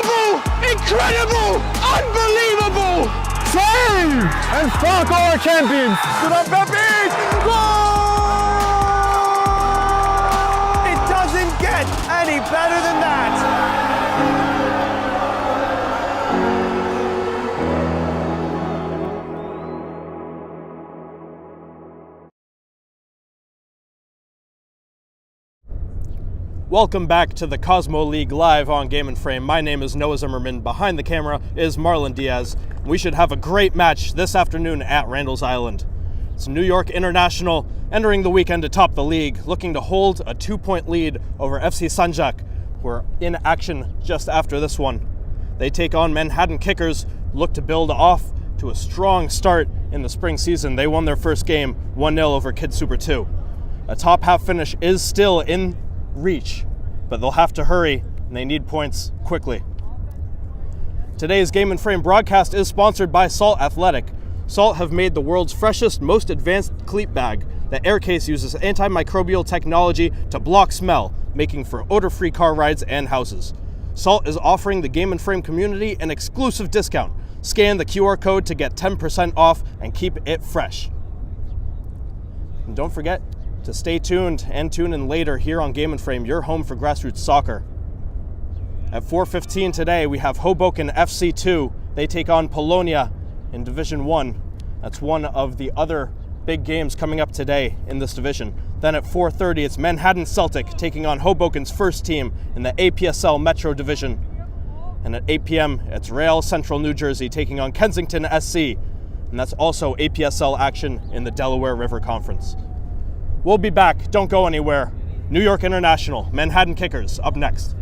Incredible! Incredible! Unbelievable! Save! And fuck our champions! Good up, Pepe! Goal! It doesn't get any better than that. Welcome back to the Cosmo League live on Game & Frame. My name is Noah Zimmerman. Behind the camera is Marlon Diaz. We should have a great match this afternoon at Randall's Island. It's New York International entering the weekend atop the league, looking to hold a 2-point lead over FC Sanjak, who are in action just after this one. They take on Manhattan Kickers, look to build off to a strong start in the spring season. They won their first game 1-0 over Kid Super 2. A top half finish is still in reach, but they'll have to hurry and they need points quickly. Today's Game & Frame broadcast is sponsored by Salt Athletic. Salt have made the world's freshest, most advanced cleat bag. The Aircase uses antimicrobial technology to block smell, making for odor-free car rides and houses. Salt is offering the Game & Frame community an exclusive discount. Scan the QR code to get 10% off and keep it fresh. And don't forget to stay tuned and tune in later here on Game & Frame, your home for grassroots soccer. At 4:15 today, we have Hoboken FC2. They take on Polonia in Division 1. That's one of the other big games coming up today in this division. Then at 4:30, it's Manhattan Celtic taking on Hoboken's first team in the APSL Metro Division. And at 8 p.m., it's Real Central New Jersey taking on Kensington SC. And that's also APSL action in the Delaware River Conference. We'll be back. Don't go anywhere. New York International, Manhattan Kickers, up next.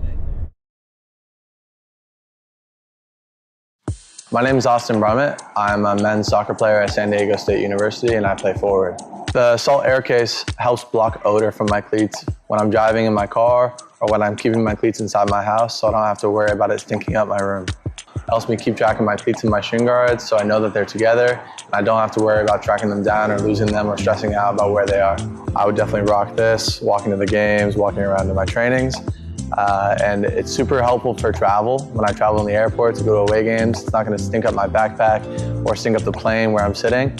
My name is Austin Brummett. I'm a men's soccer player at San Diego State University, and I play forward. The Salt Aircase helps block odor from my cleats when I'm driving in my car or when I'm keeping my cleats inside my house, so I don't have to worry about it stinking up my room. It helps me keep track of my cleats and my shin guards, so I know that they're together, and I don't have to worry about tracking them down or losing them or stressing out about where they are. I would definitely rock this, walking to the games, walking around to my trainings. And it's super helpful for travel. When I travel in the airport to go to away games, it's not going to stink up my backpack or stink up the plane where I'm sitting.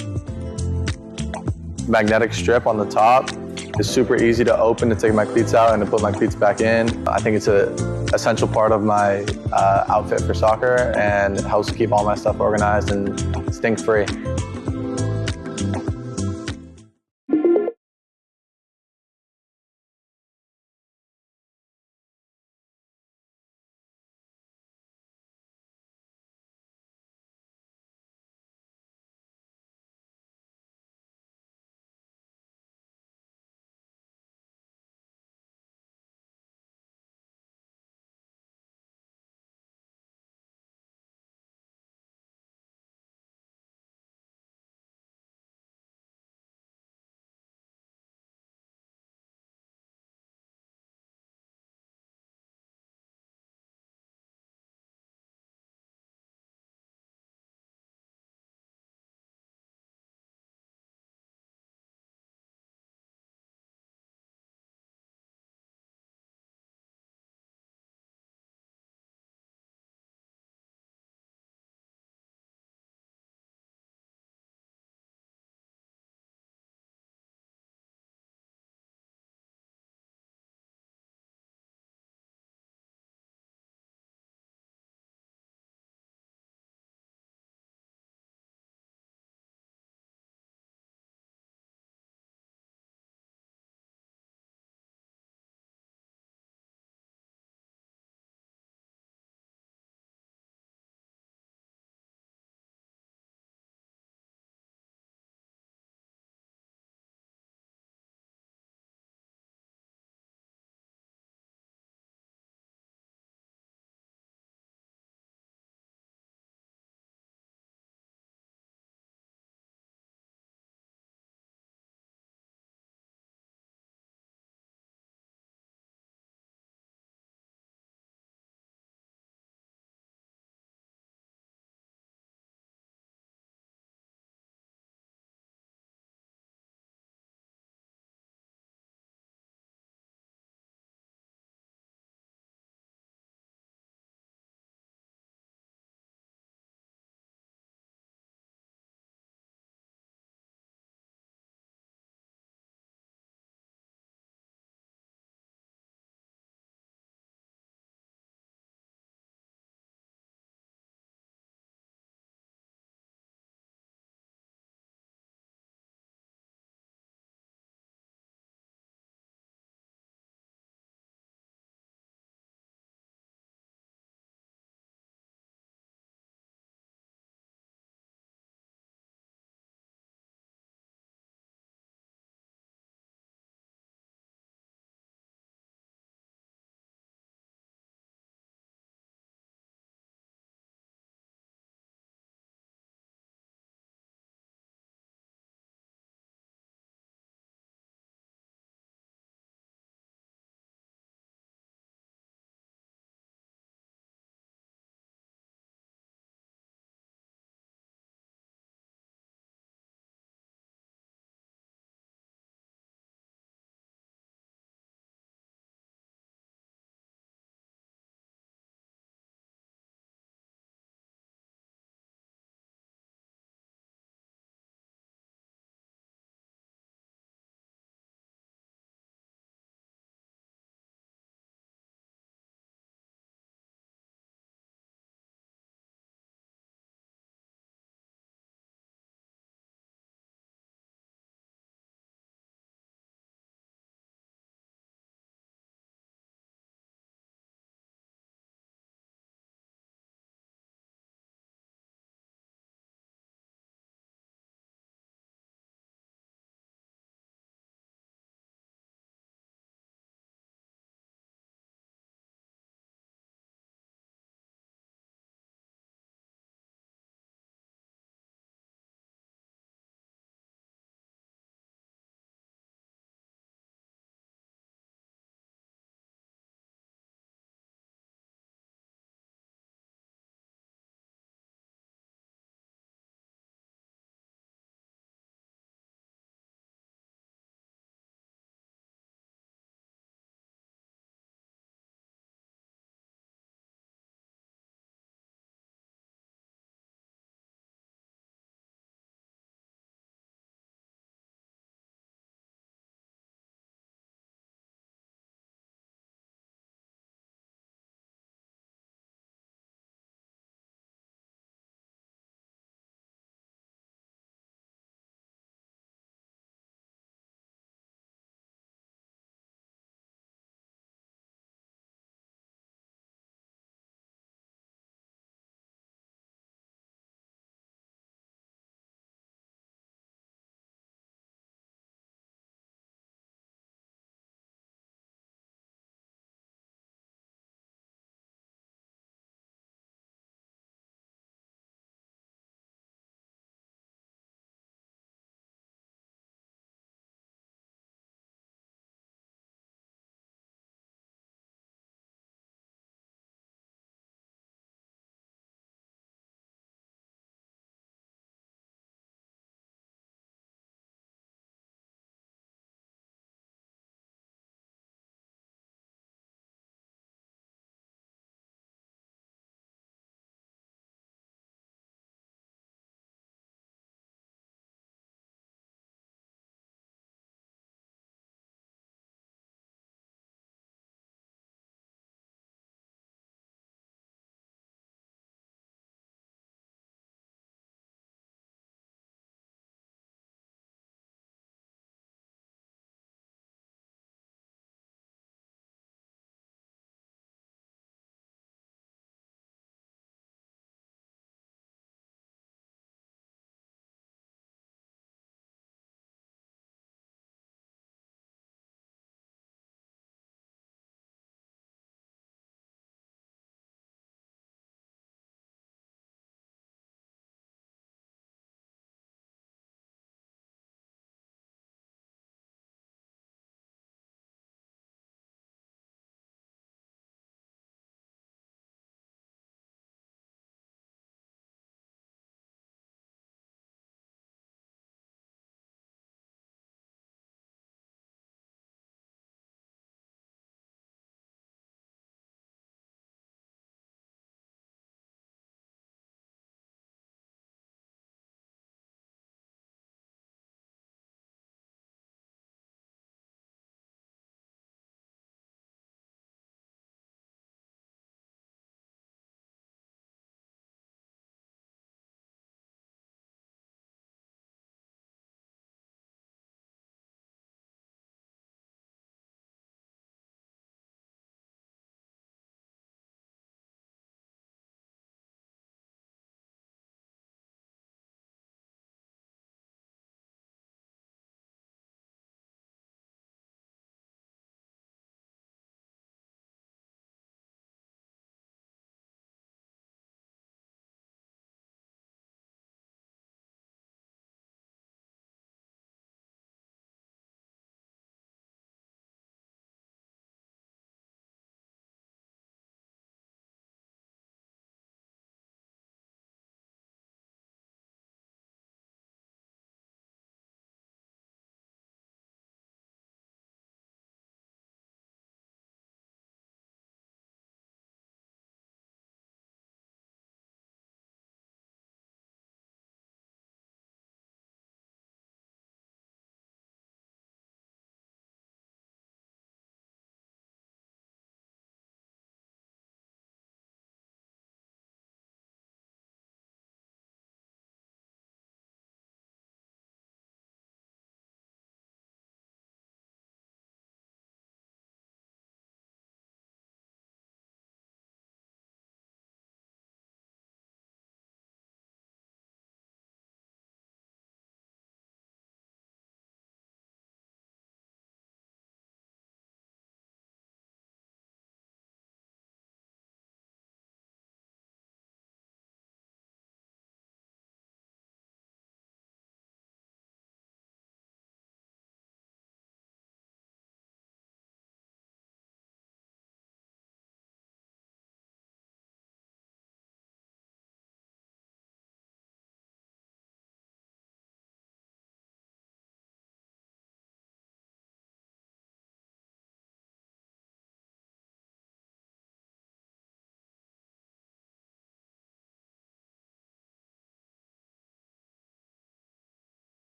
Magnetic strip on the top is super easy to open to take my cleats out and to put my cleats back in. I think it's an essential part of my outfit for soccer, and it helps keep all my stuff organized and stink-free.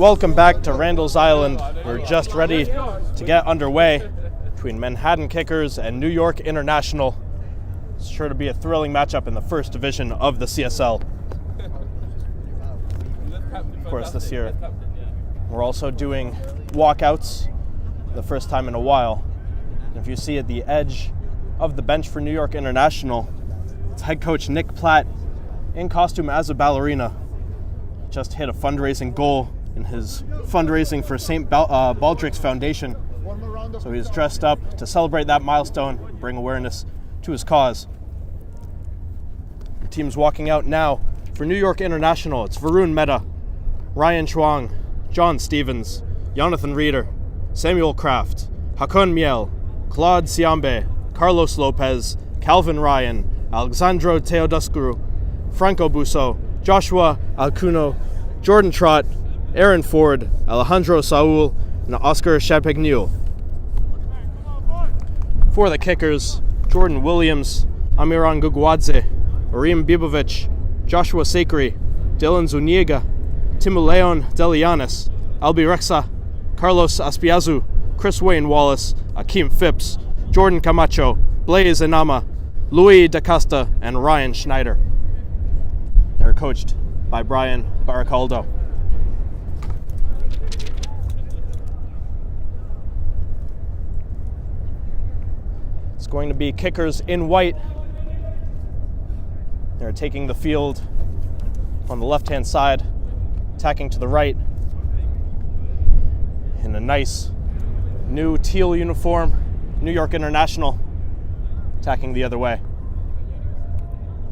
Welcome back to Randall's Island. We're just ready to get underway between Manhattan Kickers and New York International. It's sure to be a thrilling matchup in the first division of the CSL. Of course, this year we're also doing walkouts, the first time in a while. And if you see at the edge of the bench for New York International, it's head coach Nick Platt in costume as a ballerina. Just hit a fundraising goal in his fundraising for St. Baldrick's Foundation. So he's dressed up to celebrate that milestone, bring awareness to his cause. The team's walking out now for New York International. It's Varun Mehta, Ryan Chuang, John Stevens, Jonathan Reeder, Samuel Kraft, Hakon Miel, Claude Siambe, Carlos Lopez, Calvin Ryan, Alexandro Teodoscuru, Franco Busso, Joshua Alcuno, Jordan Trott, Aaron Ford, Alejandro Saul, and Oscar Champagnule. For the kickers, Jordan Williams, Amiran Gugwadze, Arim Bibovic, Joshua Sakri, Dylan Zuniga, Timuleon Delianis, Albi Rexa, Carlos Aspiazu, Chris Wayne Wallace, Akeem Phipps, Jordan Camacho, Blaze Enama, Louis DaCosta, and Ryan Schneider. They're coached by Brian Baracaldo. It's going to be kickers in white. They're taking the field on the left-hand side, attacking to the right in a nice new teal uniform. New York International attacking the other way.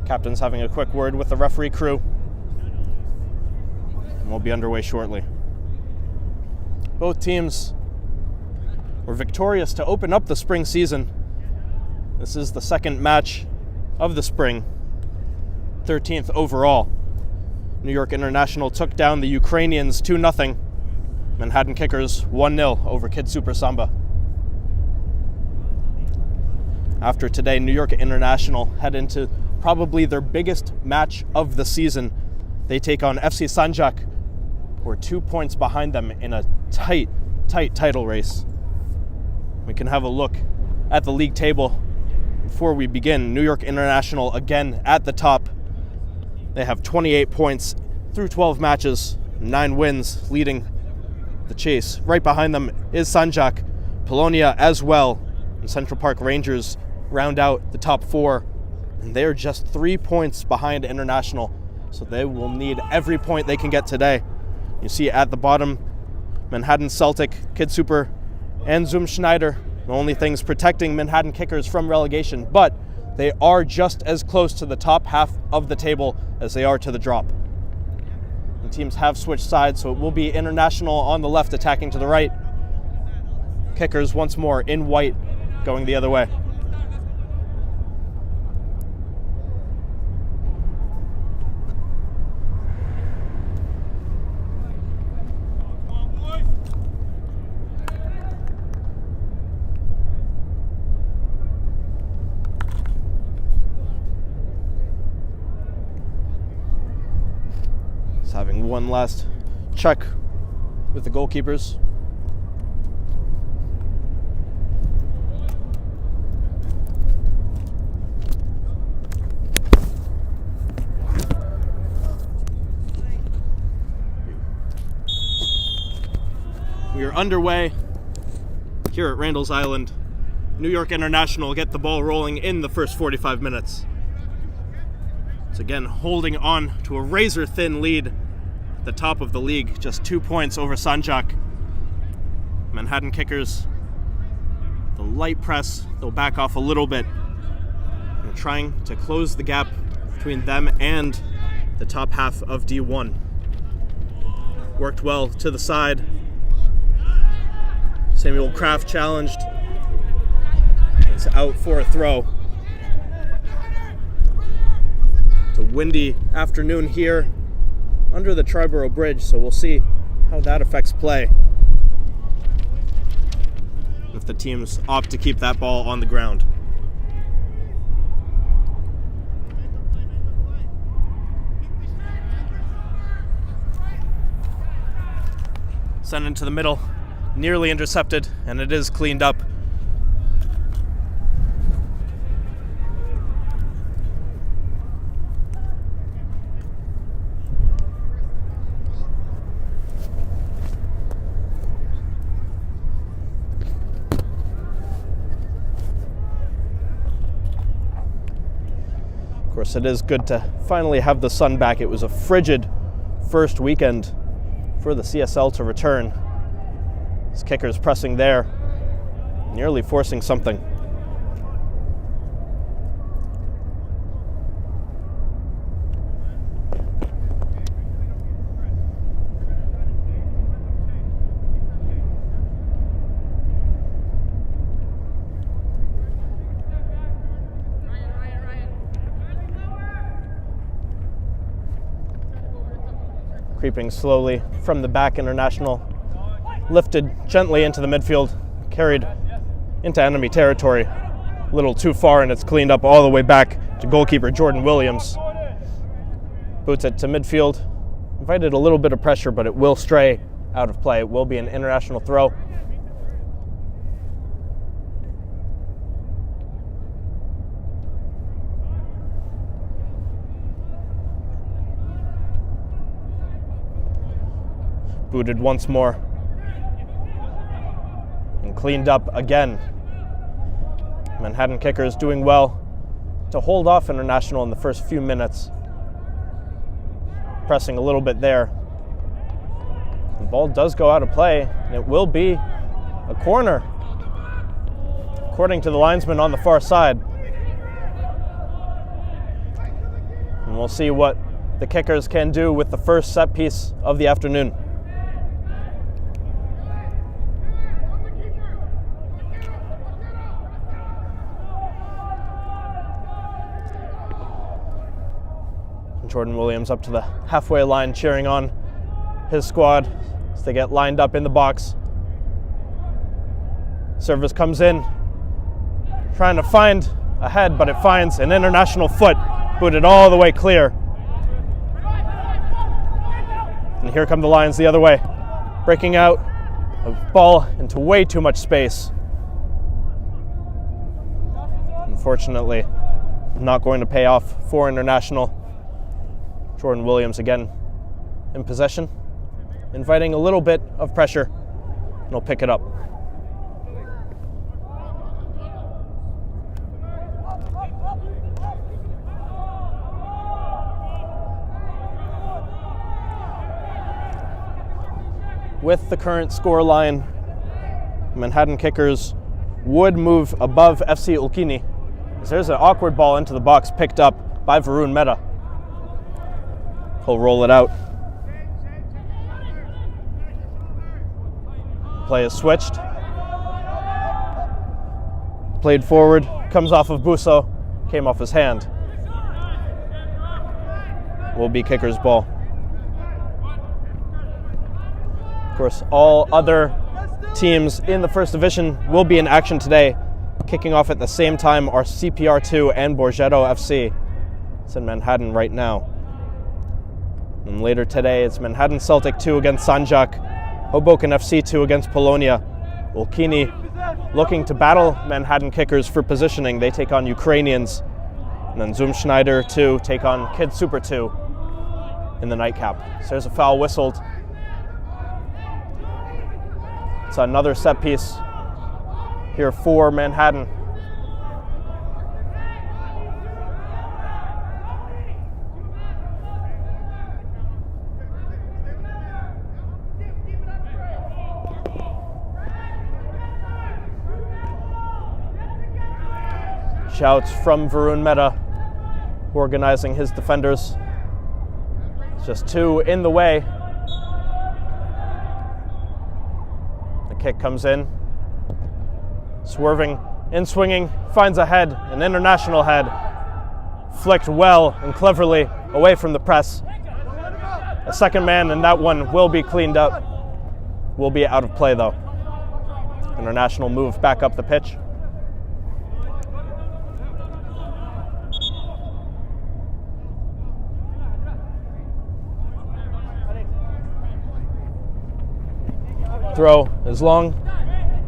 Captain's having a quick word with the referee crew, and we'll be underway shortly. Both teams were victorious to open up the spring season. This is the second match of the spring, 13th overall. New York International took down the Ukrainians 2-0. Manhattan Kickers 1-0 over Kid Super Samba. After today, New York International head into probably their biggest match of the season. They take on FC Sanjak, who are 2 points behind them in a tight title race. We can have a look at the league table before we begin. New York International again at the top. They have 28 points through 12 matches, 9 wins, leading the chase. Right behind them is Sanjak, Polonia as well, and Central Park Rangers round out the top 4. And they're just 3 points behind International, so they will need every point they can get today. You see at the bottom, Manhattan Celtic, Kid Super, and Zoom Schneider, the only things protecting Manhattan Kickers from relegation, but they are just as close to the top half of the table as they are to the drop. The teams have switched sides, so it will be International on the left attacking to the right. Kickers once more in white going the other way. Having one last check with the goalkeepers. We are underway here at Randall's Island. New York International get the ball rolling in the first 45 minutes. It's again holding on to a razor-thin lead at the top of the league, just 2 points over Sanjak. Manhattan Kickers, the light press, they'll back off a little bit. They're trying to close the gap between them and the top half of D1. Worked well to the side. Samuel Kraft challenged. It's out for a throw. It's a windy afternoon here under the Triborough Bridge, so we'll see how that affects play if the teams opt to keep that ball on the ground. Sent into the middle, nearly intercepted, and it is cleaned up. Of course, it is good to finally have the sun back. It was a frigid first weekend for the CSL to return. This kicker's pressing there, nearly forcing something. Creeping slowly from the back, International lifted gently into the midfield, carried into enemy territory. A little too far, and it's cleaned up all the way back to goalkeeper Jordan Williams. Boots it to midfield, invited a little bit of pressure, but it will stray out of play. It will be an International throw. Booted once more and cleaned up again. Manhattan kickers doing well to hold off International in the first few minutes. Pressing a little bit there. The ball does go out of play, and it will be a corner, according to the linesman on the far side. And we'll see what the kickers can do with the first set piece of the afternoon. Jordan Williams up to the halfway line cheering on his squad as they get lined up in the box. Service comes in, trying to find a head, but it finds an International foot, booted all the way clear. And here come the Lions the other way, breaking out a ball into way too much space. Unfortunately, not going to pay off for International. Jordan Williams again in possession, inviting a little bit of pressure, and he'll pick it up. With the current score line, Manhattan kickers would move above FC Ulkini. There's an awkward ball into the box picked up by Varun Mehta. He'll roll it out. Play is switched. Played forward, comes off of Busso, came off his hand. Will be kicker's ball. Of course, all other teams in the first division will be in action today. Kicking off at the same time are CPR2 and Borgetto FC. It's in Manhattan right now. And later today, it's Manhattan Celtic 2 against Sanjak, Hoboken FC 2 against Polonia. Ulkini looking to battle Manhattan kickers for positioning. They take on Ukrainians. And then Zoom Schneider 2 take on Kid Super 2 in the nightcap. So there's a foul whistled. It's another set piece here for Manhattan. Shouts from Varun Mehta, organizing his defenders. Just two in the way. The kick comes in. Swerving and swinging, finds a head, an International head. Flicked well and cleverly away from the press. A second man, and that one will be cleaned up. Will be out of play though. International move back up the pitch. Throw is long,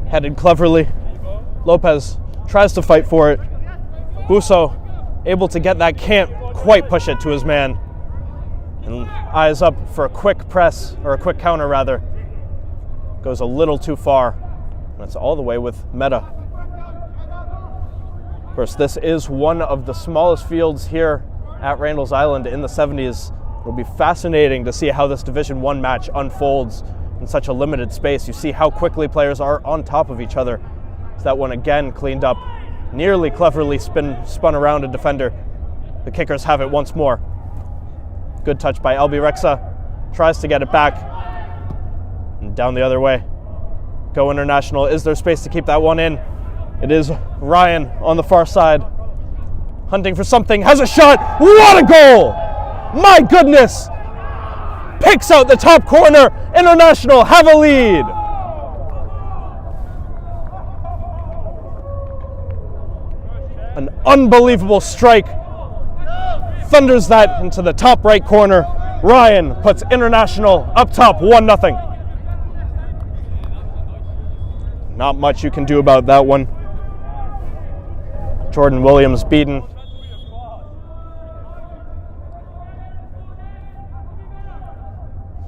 headed cleverly. Lopez tries to fight for it. Busso able to get that, can't quite push it to his man. And eyes up for a quick press, or a quick counter rather. Goes a little too far. And it's all the way with Meta. Of course, this is one of the smallest fields here at Randall's Island in the 70s. It'll be fascinating to see how this Division I match unfolds in such a limited space. You see how quickly players are on top of each other. So that one again cleaned up, nearly cleverly spun around a defender. The kickers have it once more. Good touch by Albirexa, tries to get it back, and down the other way. Go International, is there space to keep that one in? It is Ryan on the far side, hunting for something, has a shot, what a goal! My goodness! Picks out the top corner, International have a lead! An unbelievable strike. Thunders that into the top right corner. Ryan puts International up top 1-0. Not much you can do about that one. Jordan Williams beaten.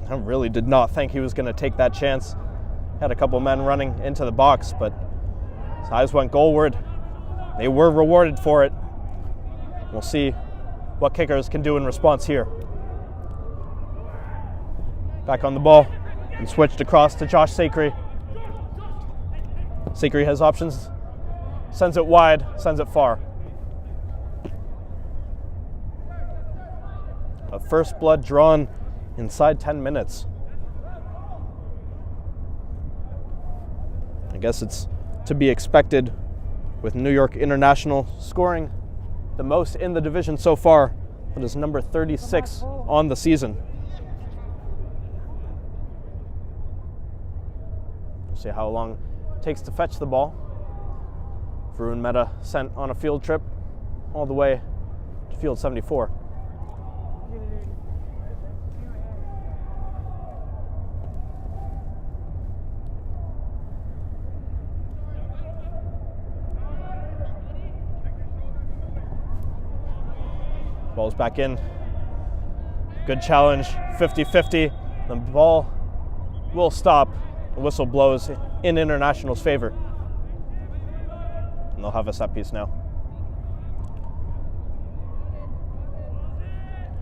I really did not think he was going to take that chance. Had a couple men running into the box, but his eyes went goalward. They were rewarded for it. We'll see what kickers can do in response here. Back on the ball and switched across to Josh Sakri. Sakri has options, sends it wide, sends it far. A first blood drawn inside 10 minutes. I guess it's to be expected with New York International scoring the most in the division so far, but is number 36 on the season. We'll see how long it takes to fetch the ball. Varun Mehta sent on a field trip all the way to field 74. Ball's back in. Good challenge, 50-50. The ball will stop. The whistle blows in International's favor. And they'll have a set piece now.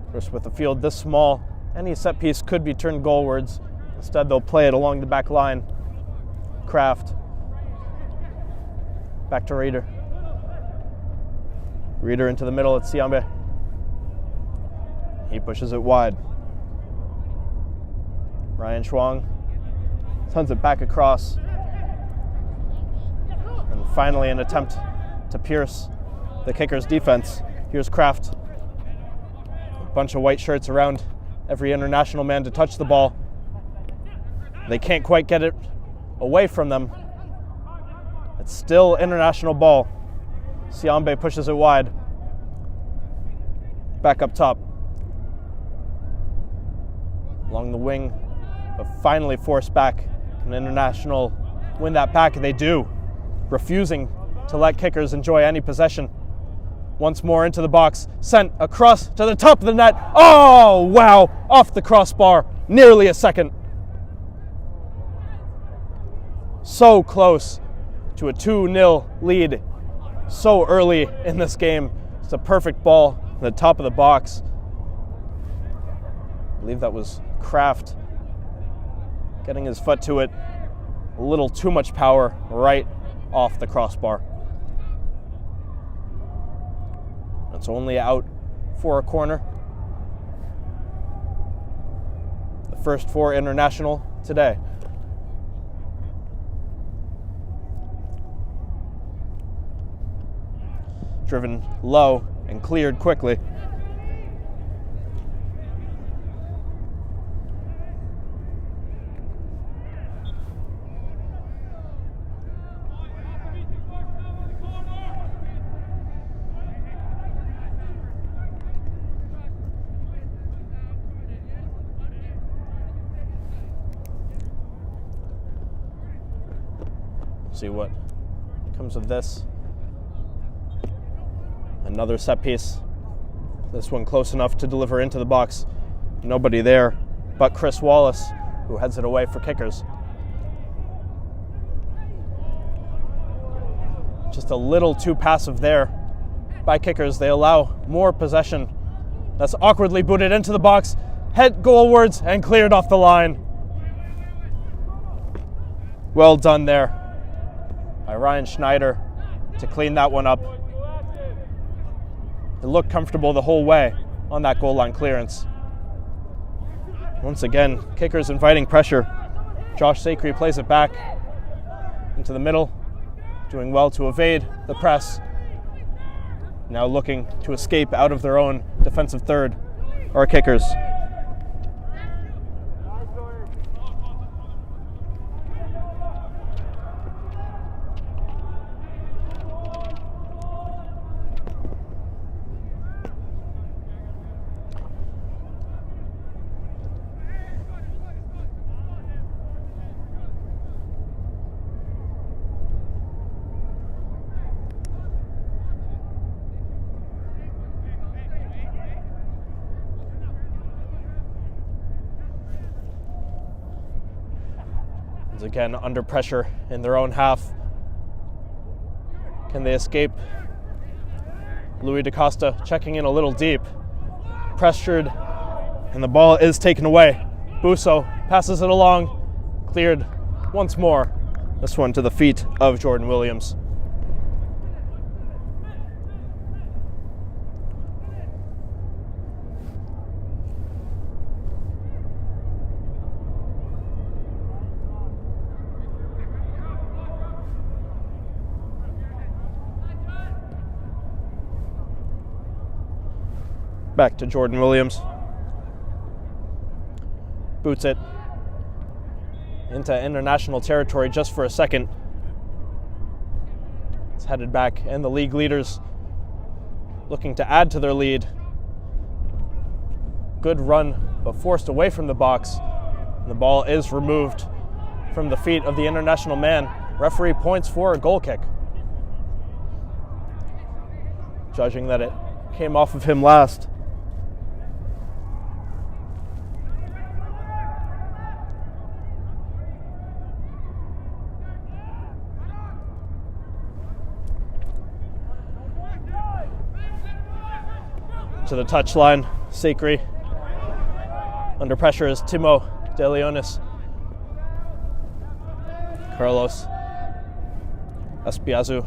Of course, with the field this small, any set piece could be turned goalwards. Instead, they'll play it along the back line. Kraft. Back to Reeder. Reeder into the middle at Siambe. He pushes it wide. Ryan Schwang sends it back across. And finally an attempt to pierce the kicker's defense. Here's Kraft. A bunch of white shirts around every International man to touch the ball. They can't quite get it away from them. It's still International ball. Siambe pushes it wide. Back up top. Along the wing, but finally forced back. An International win that back, they do. Refusing to let kickers enjoy any possession. Once more into the box, sent across to the top of the net. Oh, wow, off the crossbar, nearly a second. So close to a 2-0 lead so early in this game. It's a perfect ball at the top of the box. I believe that was Kraft getting his foot to it. A little too much power right off the crossbar. It's only out for a corner. The first for International today. Driven low and cleared quickly. See what comes of this. Another set piece. This one close enough to deliver into the box. Nobody there but Chris Wallace, who heads it away for kickers. Just a little too passive there by kickers. They allow more possession. That's awkwardly booted into the box, head goalwards, and cleared off the line. Well done there by Ryan Schneider to clean that one up. It looked comfortable the whole way on that goal line clearance. Once again, kickers inviting pressure. Josh Sakry plays it back into the middle, doing well to evade the press. Now looking to escape out of their own defensive third, our kickers. Again, under pressure in their own half. Can they escape? Louis DaCosta checking in a little deep. Pressured, and the ball is taken away. Busso passes it along, cleared once more. This one to the feet of Jordan Williams. Back to Jordan Williams. Boots it into international territory just for a second. It's headed back, and the league leaders looking to add to their lead. Good run, but forced away from the box. And the ball is removed from the feet of the international man. Referee points for a goal kick, judging that it came off of him last. To the touchline, Sakry. Under pressure is Timo De Leonis. Carlos Espiazu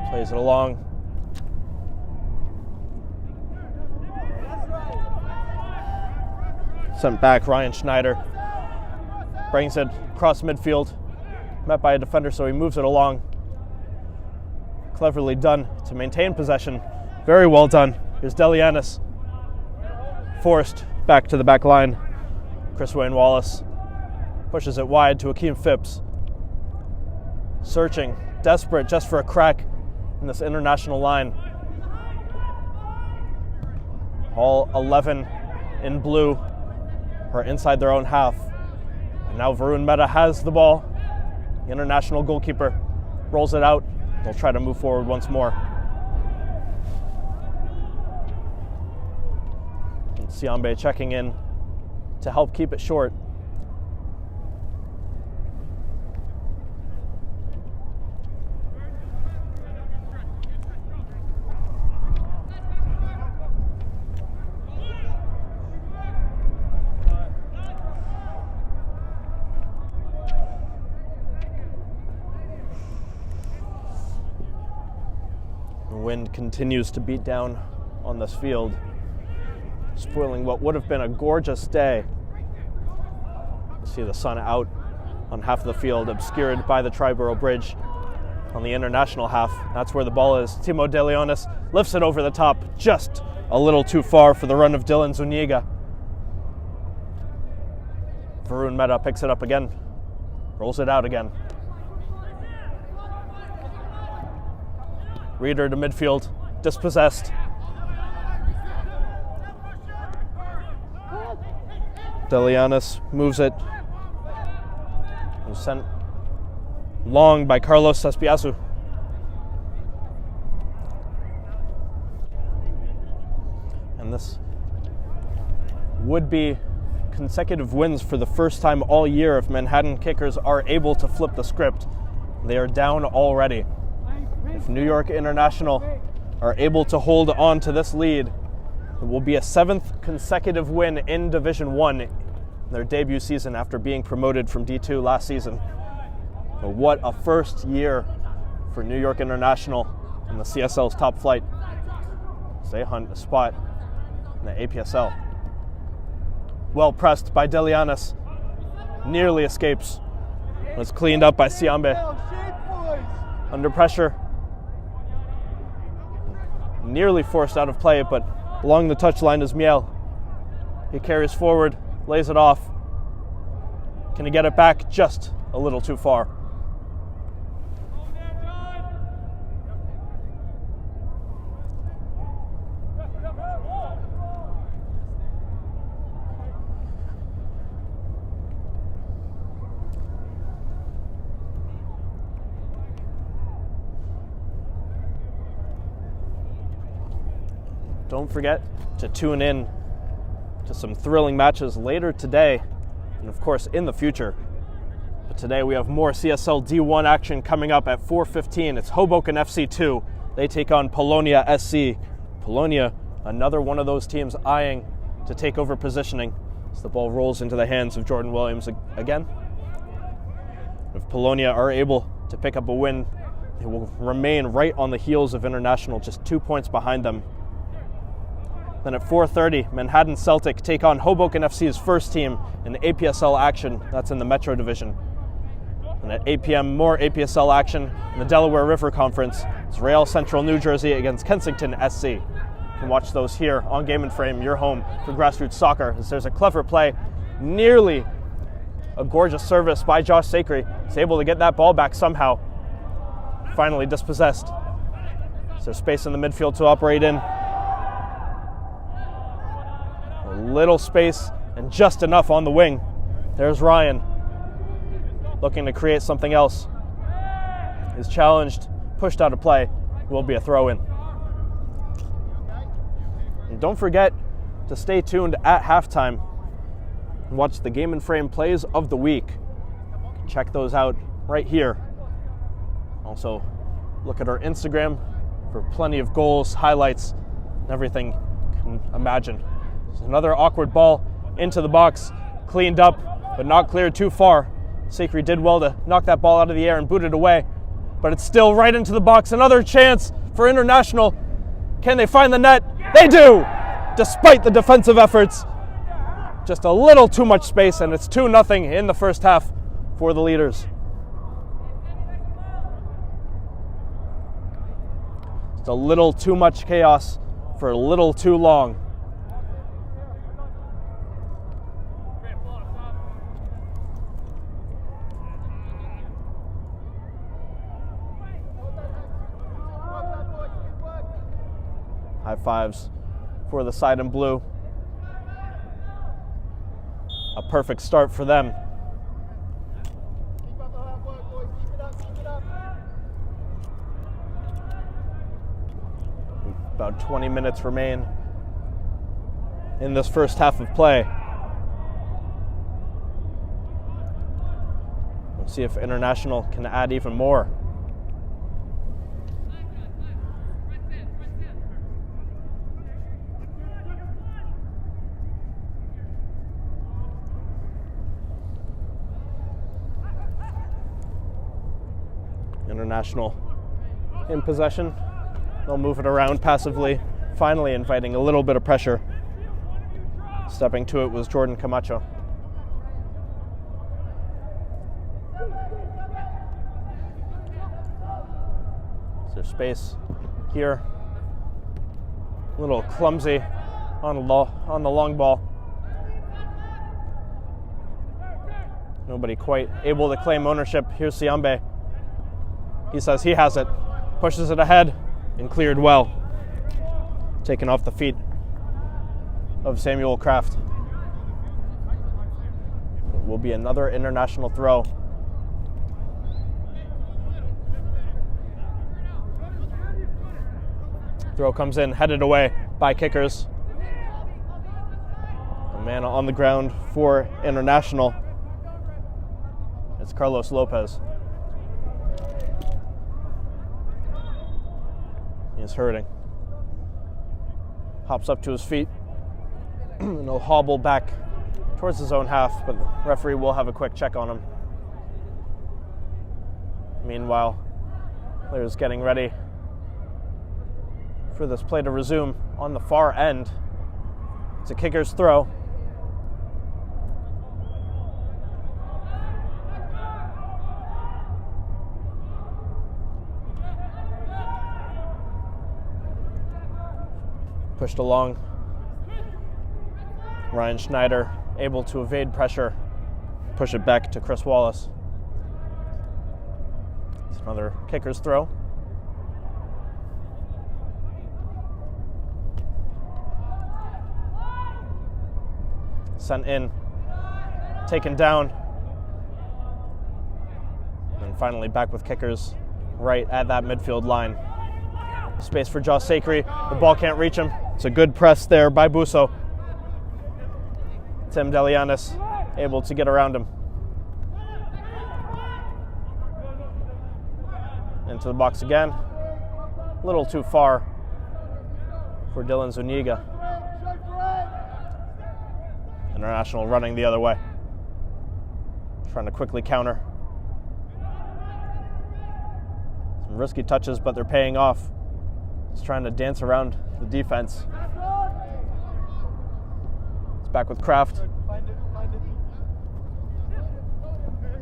plays it along. Sent back, Ryan Schneider brings it across midfield, met by a defender, so he moves it along. Cleverly done to maintain possession. Very well done. Here's Delianis, forced back to the back line. Chris Wayne Wallace pushes it wide to Akeem Phipps. Searching, desperate just for a crack in this international line. All 11 in blue are inside their own half. And now Varun Mehta has the ball. The international goalkeeper rolls it out. They'll try to move forward once more. Siambe checking in to help keep it short. The wind continues to beat down on this field, spoiling what would have been a gorgeous day. See the sun out on half of the field, obscured by the Triborough Bridge on the international half. That's where the ball is. Timo De Leonis lifts it over the top, just a little too far for the run of Dylan Zuniga. Varun Mehta picks it up again, rolls it out again. Reader to midfield, dispossessed. Delianis moves it. And sent Long by Carlos Espiazu. And this would be consecutive wins for the first time all year if Manhattan kickers are able to flip the script. They are down already. If New York International are able to hold on to this lead, it will be a 7th consecutive win in Division 1 in their debut season after being promoted from D2 last season. But what a first year for New York International in the CSL's top flight. They hunt a spot in the APSL. Well pressed by Delianis. Nearly escapes. Was cleaned up by Siambe. Under pressure. Nearly forced out of play, but along the touchline is Miel. He carries forward, lays it off. Can he get it back? Just a little too far. Don't forget to tune in to some thrilling matches later today and of course in the future. But today we have more CSL D1 action coming up at 4:15. It's Hoboken FC2. They take on Polonia SC. Polonia, another one of those teams eyeing to take over positioning as the ball rolls into the hands of Jordan Williams again. If Polonia are able to pick up a win, they will remain right on the heels of International, just 2 points behind them. Then at 4:30, Manhattan Celtic take on Hoboken FC's first team in APSL action. That's in the Metro Division. And at 8 p.m., more APSL action in the Delaware River Conference. It's Real Central New Jersey against Kensington SC. You can watch those here on Game and Frame, your home for grassroots soccer. As there's a clever play, nearly a gorgeous service by Josh Sacre. He's able to get that ball back somehow. Finally dispossessed. Is there space in the midfield to operate in? Little space and just enough on the wing. There's Ryan looking to create something else. Is challenged, pushed out of play, will be a throw-in. And don't forget to stay tuned at halftime and watch the Game and Frame plays of the week. You can check those out right here. Also, look at our Instagram for plenty of goals, highlights, and everything you can imagine. Another awkward ball into the box, cleaned up, but not cleared too far. Sacre did well to knock that ball out of the air and boot it away, but it's still right into the box. Another chance for International. Can they find the net? They do! Despite the defensive efforts, just a little too much space, and it's 2-0 in the first half for the leaders. Just a little too much chaos for a little too long. High fives for the side in blue. A perfect start for them. About 20 minutes remain in this first half of play. We'll see if International can add even more. International in possession. They'll move it around passively, finally inviting a little bit of pressure. Stepping to it was Jordan Camacho. Is there space here? A little clumsy on the long ball. Nobody quite able to claim ownership. Here's Siambe. He says he has it, pushes it ahead, and cleared well. Taken off the feet of Samuel Kraft. It will be another International throw. Throw comes in, headed away by kickers. A man on the ground for International. It's Carlos Lopez. He's hurting. Hops up to his feet and he'll hobble back towards his own half, but the referee will have a quick check on him. Meanwhile, players getting ready for this play to resume on the far end. It's a kicker's throw. Pushed along. Ryan Schneider able to evade pressure, push it back to Chris Wallace. It's another kicker's throw. Sent in, taken down, and finally back with kickers right at that midfield line. Space for Josh Sakri. The ball can't reach him. It's a good press there by Busso. Tim Delianis able to get around him. Into the box again. A little too far for Dylan Zuniga. International running the other way. Trying to quickly counter. Some risky touches, but they're paying off. Just trying to dance around the defense. It's back with Kraft.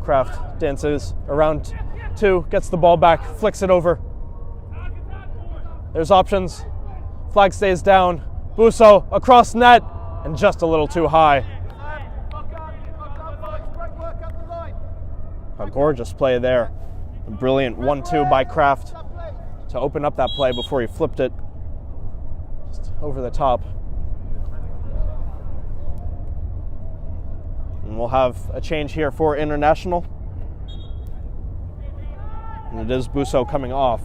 Kraft dances around two, gets the ball back, flicks it over. There's options. Flag stays down. Busso across net, and just a little too high. A gorgeous play there. A brilliant 1-2 by Kraft to open up that play before he flipped it just over the top. And we'll have a change here for International. And it is Busso coming off.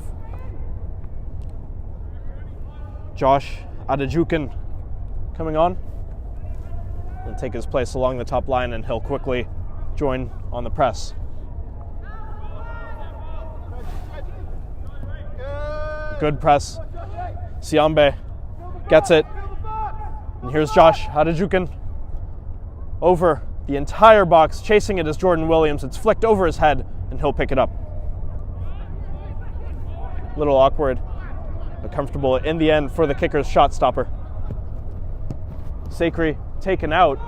Josh Adejukin coming on. He'll take his place along the top line and he'll quickly join on the press. Good press. Siambe gets it. And here's Josh Adejukin over the entire box. Chasing it is Jordan Williams. It's flicked over his head and he'll pick it up. A little awkward, but comfortable in the end for the kicker's shot stopper. Sakri taken out.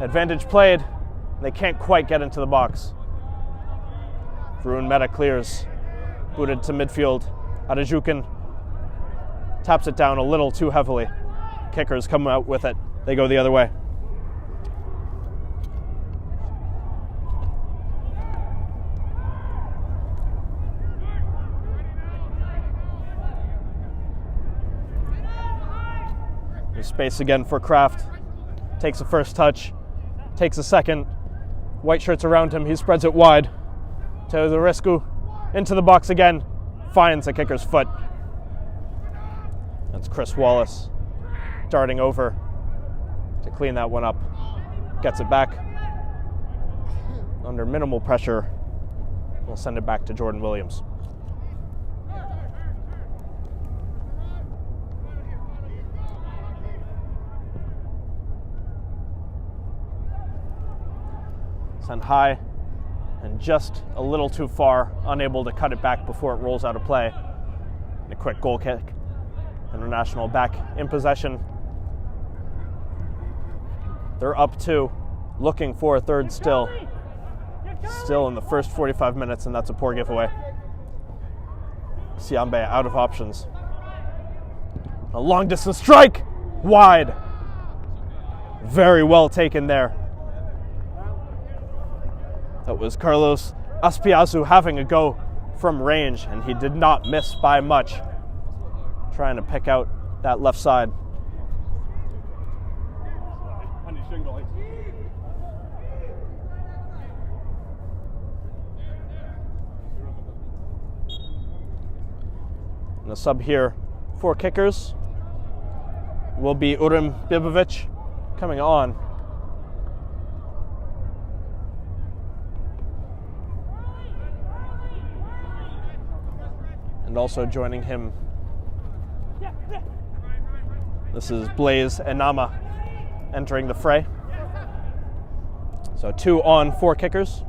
Advantage played. They can't quite get into the box. Varun Mehta clears. Booted to midfield. Adejukin taps it down a little too heavily. Kickers come out with it. They go the other way. There's space again for Kraft. Takes the first touch. Takes a second. White shirts around him. He spreads it wide. To the rescue. Into the box again, finds the kicker's foot. That's Chris Wallace darting over to clean that one up. Gets it back. Under minimal pressure, we'll send it back to Jordan Williams. Sent high. And just a little too far, unable to cut it back before it rolls out of play. And a quick goal kick. International back in possession. They're up 2, looking for a third still. Still in the first 45 minutes, and that's a poor giveaway. Siambe out of options. A long distance strike, wide. Very well taken there. That was Carlos Aspiazu having a go from range, and he did not miss by much. Trying to pick out that left side. And a sub here for kickers will be Urim Bibovic coming on. And also joining him, this is Blaise Enama entering the fray. So 2 on 4 kickers.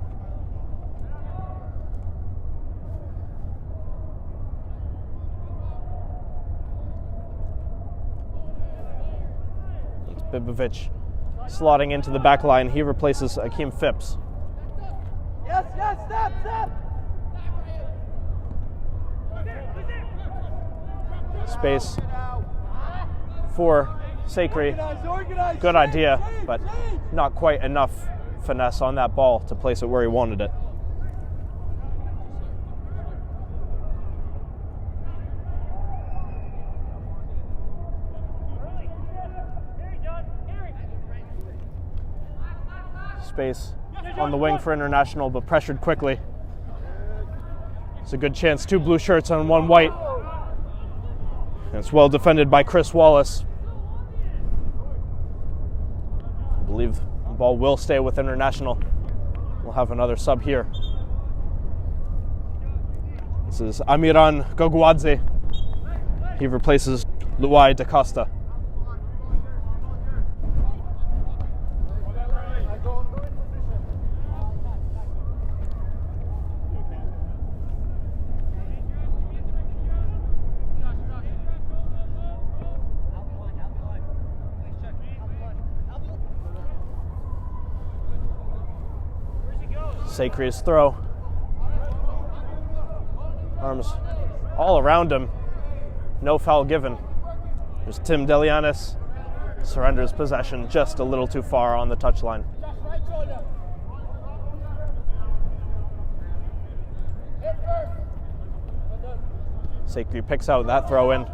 It's Bibovic slotting into the back line. He replaces Akeem Phipps. Yes, step! Space for Sakri. Good idea, but not quite enough finesse on that ball to place it where he wanted it. Space on the wing for International, but pressured quickly. It's a good chance. 2 blue shirts on 1 white. And it's well defended by Chris Wallace. I believe the ball will stay with International. We'll have another sub here. This is Amiran Goguadze. He replaces Luai Da Costa. Sakri's throw. Arms all around him. No foul given. There's Tim Delianis. Surrenders possession just a little too far on the touchline. Sakri picks out that throw in.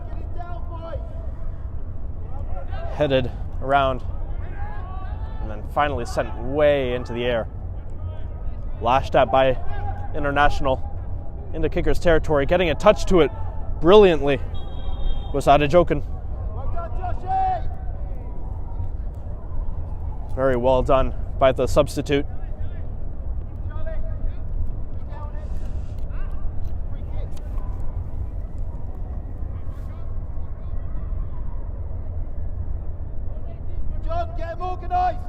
Headed around. And then finally sent way into the air. Lashed at by International into kicker's territory. Getting a touch to it brilliantly was Adejoken. Very well done by the substitute. John, get him organised!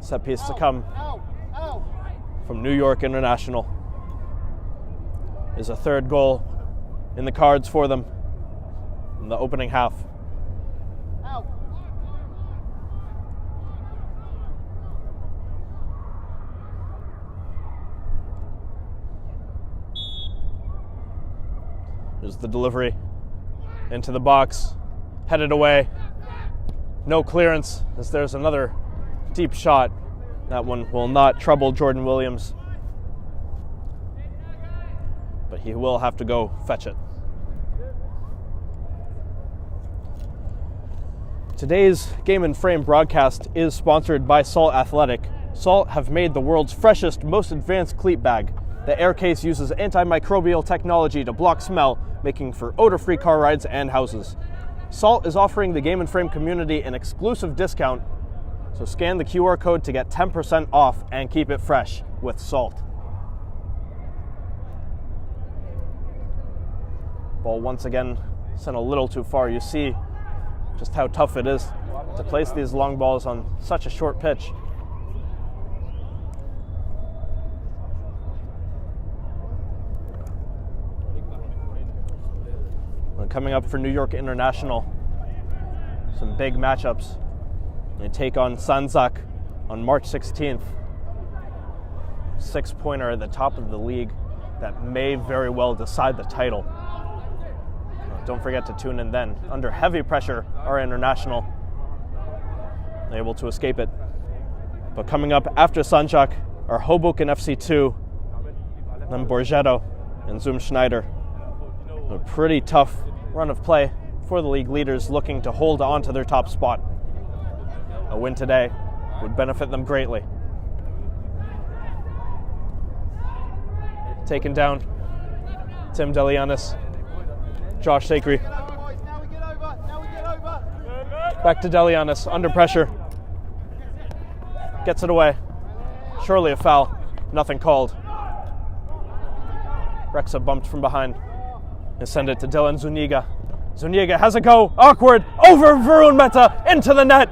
Set piece to come from New York International. Is a 3rd goal in the cards for them in the opening half. There's the delivery into the box, headed away. No clearance as there's another deep shot. That one will not trouble Jordan Williams, but he will have to go fetch it. Today's Game and Frame broadcast is sponsored by Salt Athletic. Salt have made the world's freshest, most advanced cleat bag. The air case uses antimicrobial technology to block smell, making for odor-free car rides and houses. Salt is offering the Game and Frame community an exclusive discount, so scan the QR code to get 10% off and keep it fresh with Salt. Ball once again sent a little too far. You see just how tough it is to place these long balls on such a short pitch. And coming up for New York International, some big matchups. They take on Sanzak on March 16th. 6-pointer at the top of the league that may very well decide the title. Don't forget to tune in then. Under heavy pressure, our International able to escape it. But coming up after Sanjak are Hoboken FC2, then Borgetto and Zoom Schneider. A pretty tough run of play for the league leaders looking to hold on to their top spot. A win today would benefit them greatly. taken down. Tim Delianis, Josh Sacre. Back to Delianis, under pressure. Gets it away. Surely a foul. Nothing called. Rexa bumped from behind. And send it to Dylan Zuniga. Zuniga has a go. Awkward. Over Varun Mehta. Into the net.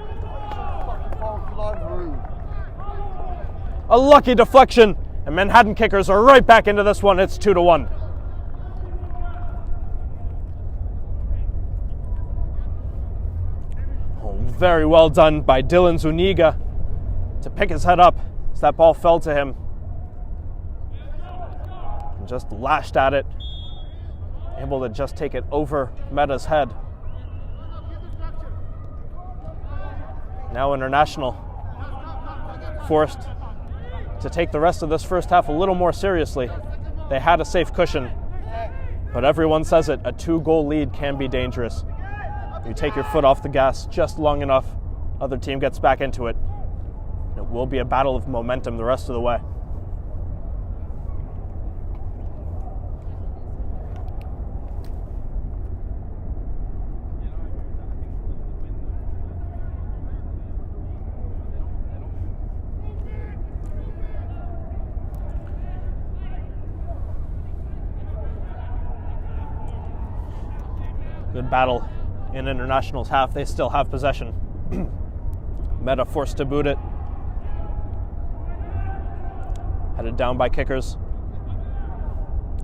A lucky deflection. And Manhattan Kickers are right back into this one. It's 2-1. Oh, very well done by Dylan Zuniga to pick his head up as that ball fell to him. And just lashed at it. Able to just take it over Meta's head. Now International forced to take the rest of this first half a little more seriously. They had a safe cushion, but everyone says it, a 2-goal lead can be dangerous. You take your foot off the gas just long enough, other team gets back into it. It will be a battle of momentum the rest of the way. Good battle in International's half. They still have possession. Meta forced to boot it. Headed down by Kickers.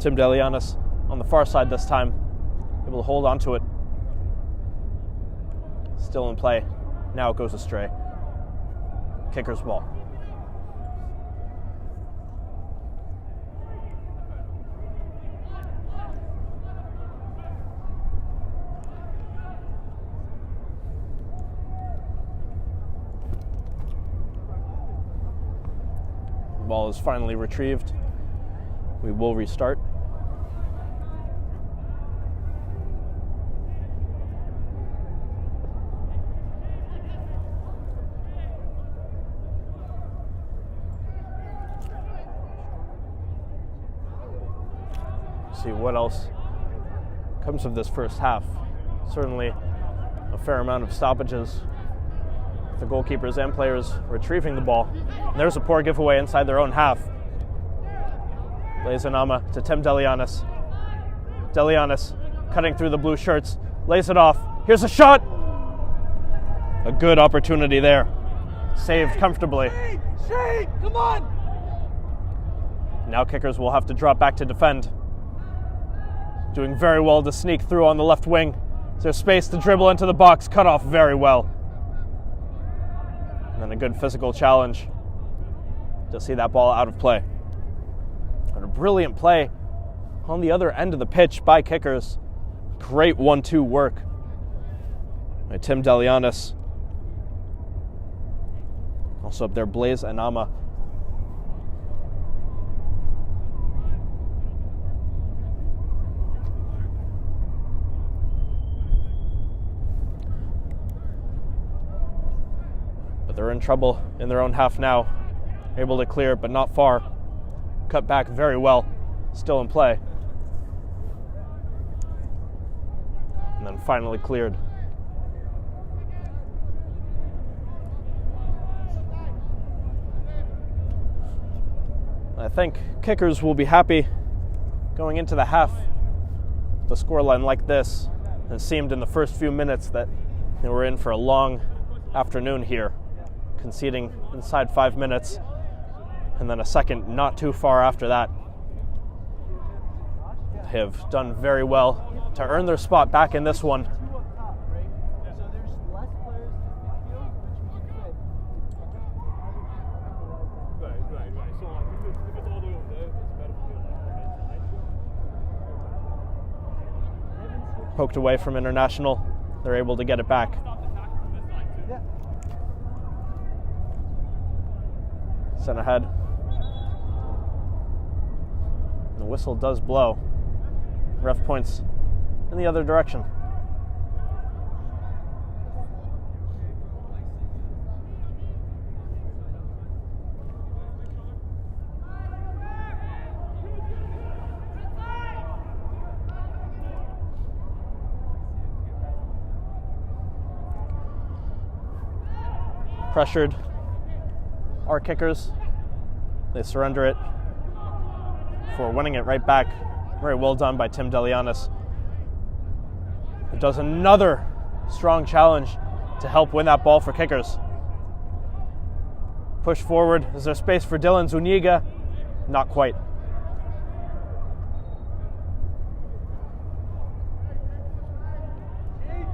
Tim Delianis on the far side this time. Able to hold on to it. Still in play. Now it goes astray. Kickers ball. Ball is finally retrieved. We will restart. See what else comes of this first half. Certainly a fair amount of stoppages. The goalkeepers and players retrieving the ball. And there's a poor giveaway inside their own half. Lays Anama to Tim Delianis. Delianis cutting through the blue shirts. Lays it off. Here's a shot. A good opportunity there. Saved comfortably. Shane, come on! Now Kickers will have to drop back to defend. Doing very well to sneak through on the left wing. There's space to dribble into the box. Cut off very well. And then a good physical challenge to see that ball out of play. And a brilliant play on the other end of the pitch by Kickers. Great 1-2 work by Tim Delianis. Also up there, Blaze Anama. They're in trouble in their own half now. Able to clear, but not far. Cut back very well. Still in play. And then finally cleared. I think Kickers will be happy going into the half. The scoreline like this. It seemed in the first few minutes that they were in for a long afternoon here. Conceding inside 5 minutes, and then a second not too far after that. They have done very well to earn their spot back in this one. Poked away from International. They're able to get it back. Sent ahead. The whistle does blow. Ref points in the other direction. pressured our kickers. They surrender it before winning it right back. Very well done by Tim Delianis. It does another strong challenge to help win that ball for kickers. Push forward. Is there space for Dylan Zuniga? Not quite.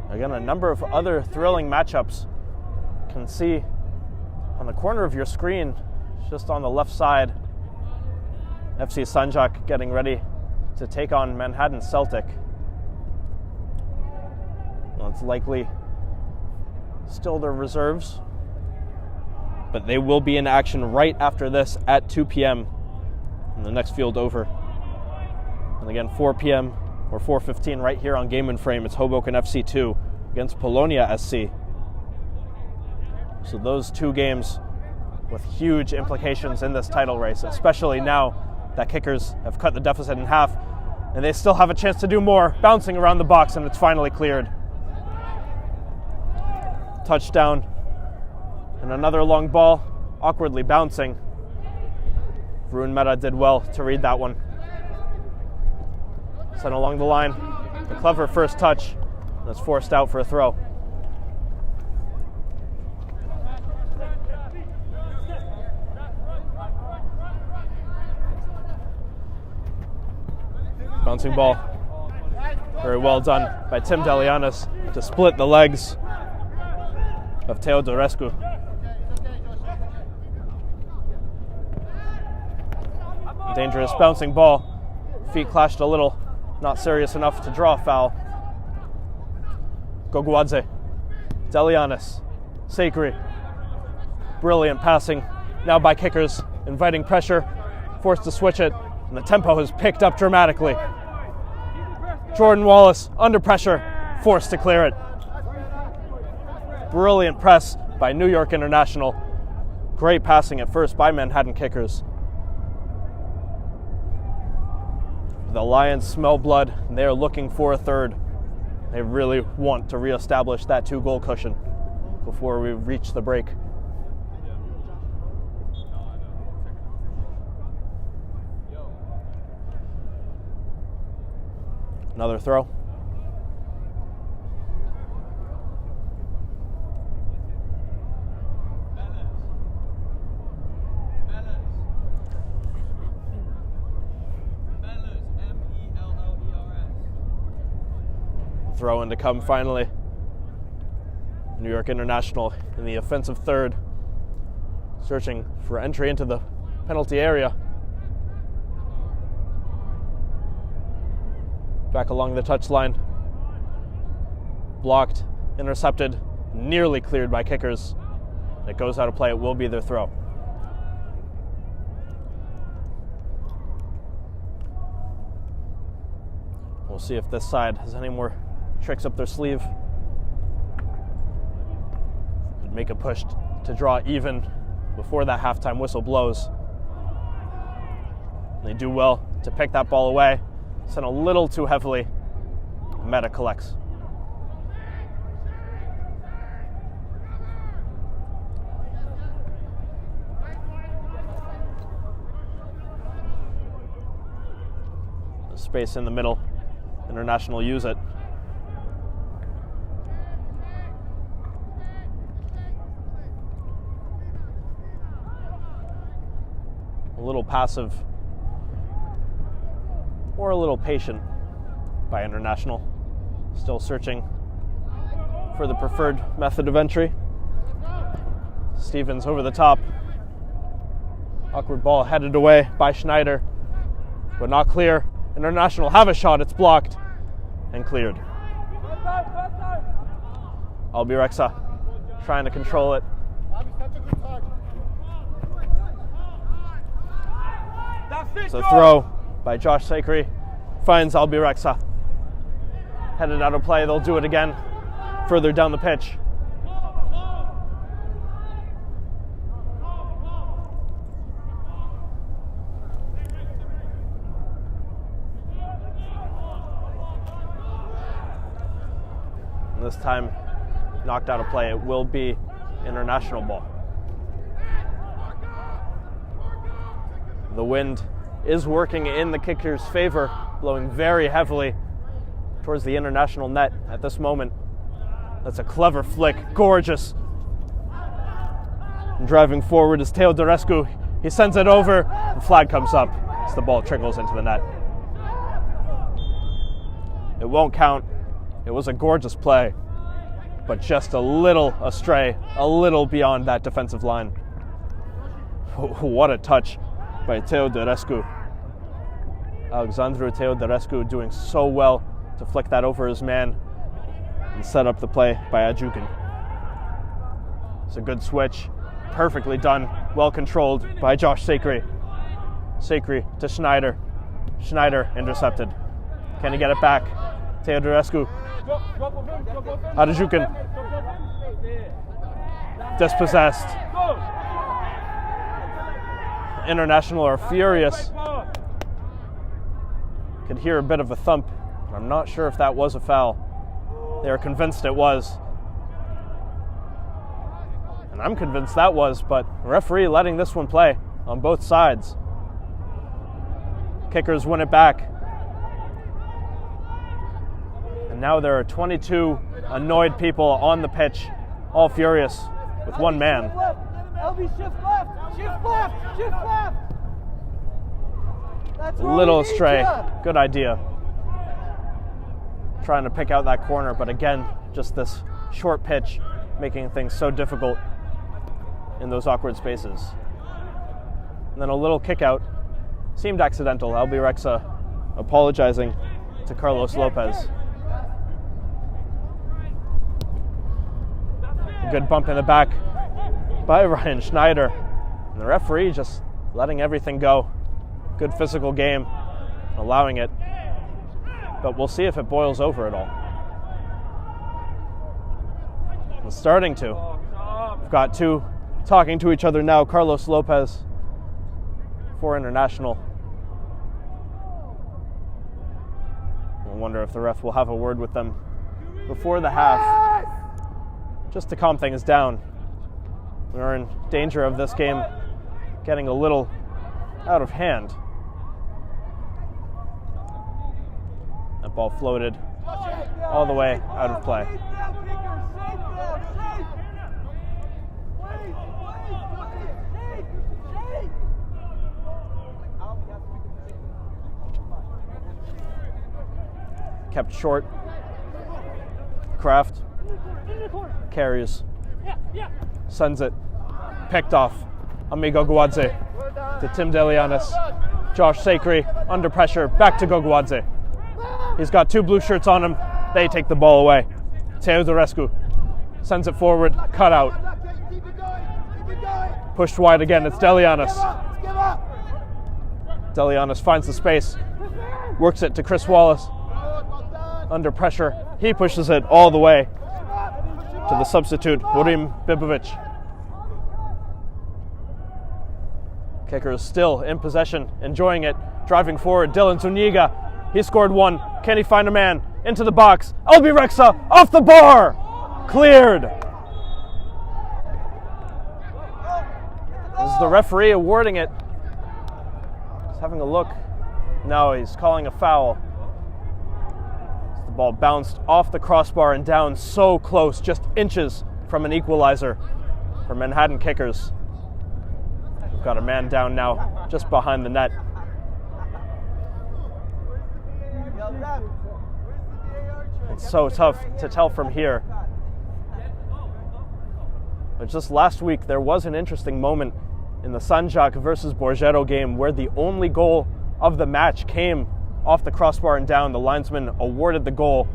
Again, a number of other thrilling matchups. You can see on the corner of your screen, just on the left side, FC Sanjak getting ready to take on Manhattan Celtic. Well, it's likely still their reserves, but they will be in action right after this at 2 p.m. in the next field over. And again, 4 p.m. or 4:15 right here on Game and Frame. It's Hoboken FC 2 against Polonia SC. So those two games with huge implications in this title race, especially now that kickers have cut the deficit in half, and they still have a chance to do more, bouncing around the box, and it's finally cleared. Touchdown, and another long ball, awkwardly bouncing. Varun Mehta did well to read that one. Sent along the line, a clever first touch, that's forced out for a throw. Bouncing ball. Very well done by Tim Delianis to split the legs of Teodorescu. Dangerous bouncing ball. Feet clashed a little. Not serious enough to draw a foul. Goguadze. Delianis. Sakri. Brilliant passing. Now by kickers. Inviting pressure. Forced to switch it. And the tempo has picked up dramatically. Jordan Wallace, under pressure, forced to clear it. Brilliant press by New York International. Great passing at first by Manhattan kickers. The Lions smell blood, and they are looking for a third. They really want to reestablish that 2-goal cushion before we reach the break. Another throw. Throw in to come finally. New York International in the offensive third, searching for entry into the penalty area. Back along the touchline. Blocked, intercepted, nearly cleared by kickers. It goes out of play. It will be their throw. We'll see if this side has any more tricks up their sleeve. Make a push to draw even before that halftime whistle blows. They do well to pick that ball away. Sent a little too heavily. Mehta collects. The space in the middle. International use it. A little passive or a little patient by International. Still searching for the preferred method of entry. Stevens over the top. Awkward ball headed away by Schneider, but not clear. International have a shot, it's blocked and cleared. Albirexa trying to control it. It's a throw by Josh Sakri. Finds Albirexa. Headed out of play, they'll do it again further down the pitch. And this time, knocked out of play. It will be International ball. The wind is working in the kicker's favor, blowing very heavily towards the international net at this moment. That's a clever flick, gorgeous. And driving forward is Teodorescu. He sends it over, the flag comes up as the ball trickles into the net. It won't count. It was a gorgeous play, but just a little astray, a little beyond that defensive line. What a touch by Teodorescu. Alexandru Teodorescu doing so well to flick that over his man and set up the play by Ajukin. It's a good switch, perfectly done, well controlled by Josh Sakri. Sakri to Schneider. Schneider intercepted. Can he get it back? Teodorescu. Ajukin. Dispossessed. International are furious. Could hear a bit of a thump. I'm not sure if that was a foul. They are convinced it was. And I'm convinced that was, but the referee letting this one play on both sides. Kickers win it back. And now there are 22 annoyed people on the pitch, all furious with one man. LB, shift left! Shift left! Shift left! That's A little astray. Good idea. Trying to pick out that corner, but again, just this short pitch making things so difficult in those awkward spaces. And then a little kick out. Seemed accidental. LB Rexa apologizing to Carlos Lopez. A good bump in the back by Ryan Schneider. And the referee just letting everything go. Good physical game, allowing it. But we'll see if it boils over at all. It's starting to. We've got two talking to each other now. Carlos Lopez for International. I wonder if the ref will have a word with them before the half, just to calm things down. We're in danger of this game getting a little out of hand. That ball floated all the way out of play. Kept short. Kraft carries, sends it, picked off. Amigo Guadze to Tim Delianis. Josh Sakri under pressure, back to Goguadze. He's got two blue shirts on him. They take the ball away. Teodorescu sends it forward, cut out. Pushed wide again, it's Delianis. Delianis finds the space, works it to Chris Wallace. Under pressure, he pushes it all the way to the substitute, Burim Bibovic. Kicker is still in possession, enjoying it, driving forward. Dylan Zuniga, he scored one. Can he find a man? Into the box. LB Rexa off the bar! Cleared! This is the referee awarding it. He's having a look. No, he's calling a foul. The ball bounced off the crossbar and down so close, just inches from an equalizer for Manhattan Kickers. We've got a man down now, just behind the net. It's so tough to tell from here. But just last week, there was an interesting moment in the Sanjak versus Borgero game where the only goal of the match came off the crossbar and down. The linesman awarded the goal.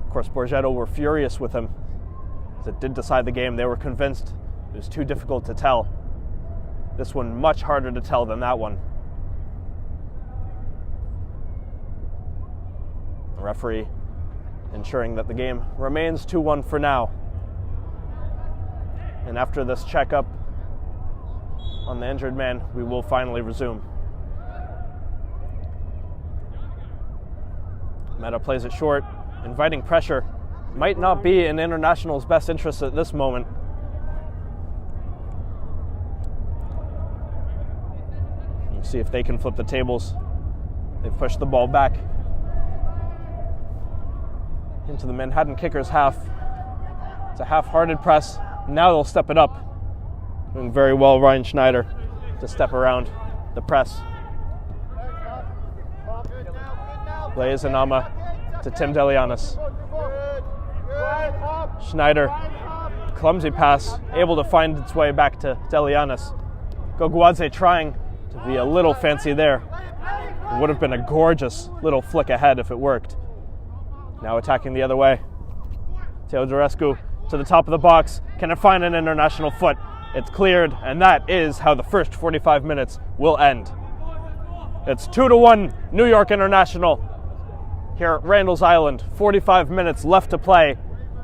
Of course, Borgero were furious with him as it did decide the game. They were convinced it was too difficult to tell. This one much harder to tell than that one. The referee ensuring that the game remains 2-1 for now. And after this checkup on the injured man, we will finally resume. Meta plays it short, inviting pressure. Might not be in International's best interest at this moment. See if they can flip the tables. They've pushed the ball back into the Manhattan Kickers half. It's a half-hearted press. Now they'll step it up. Doing very well, Ryan Schneider, to step around the press. Blaise Anama to Tim Delianis. Schneider, clumsy pass, able to find its way back to Delianis. Goguadze trying to be a little fancy there. It would have been a gorgeous little flick ahead if it worked. Now attacking the other way. Teodorescu to the top of the box. Can it find an international foot? It's cleared, and that is how the first 45 minutes will end. It's 2-1 New York International here at Randall's Island. 45 minutes left to play.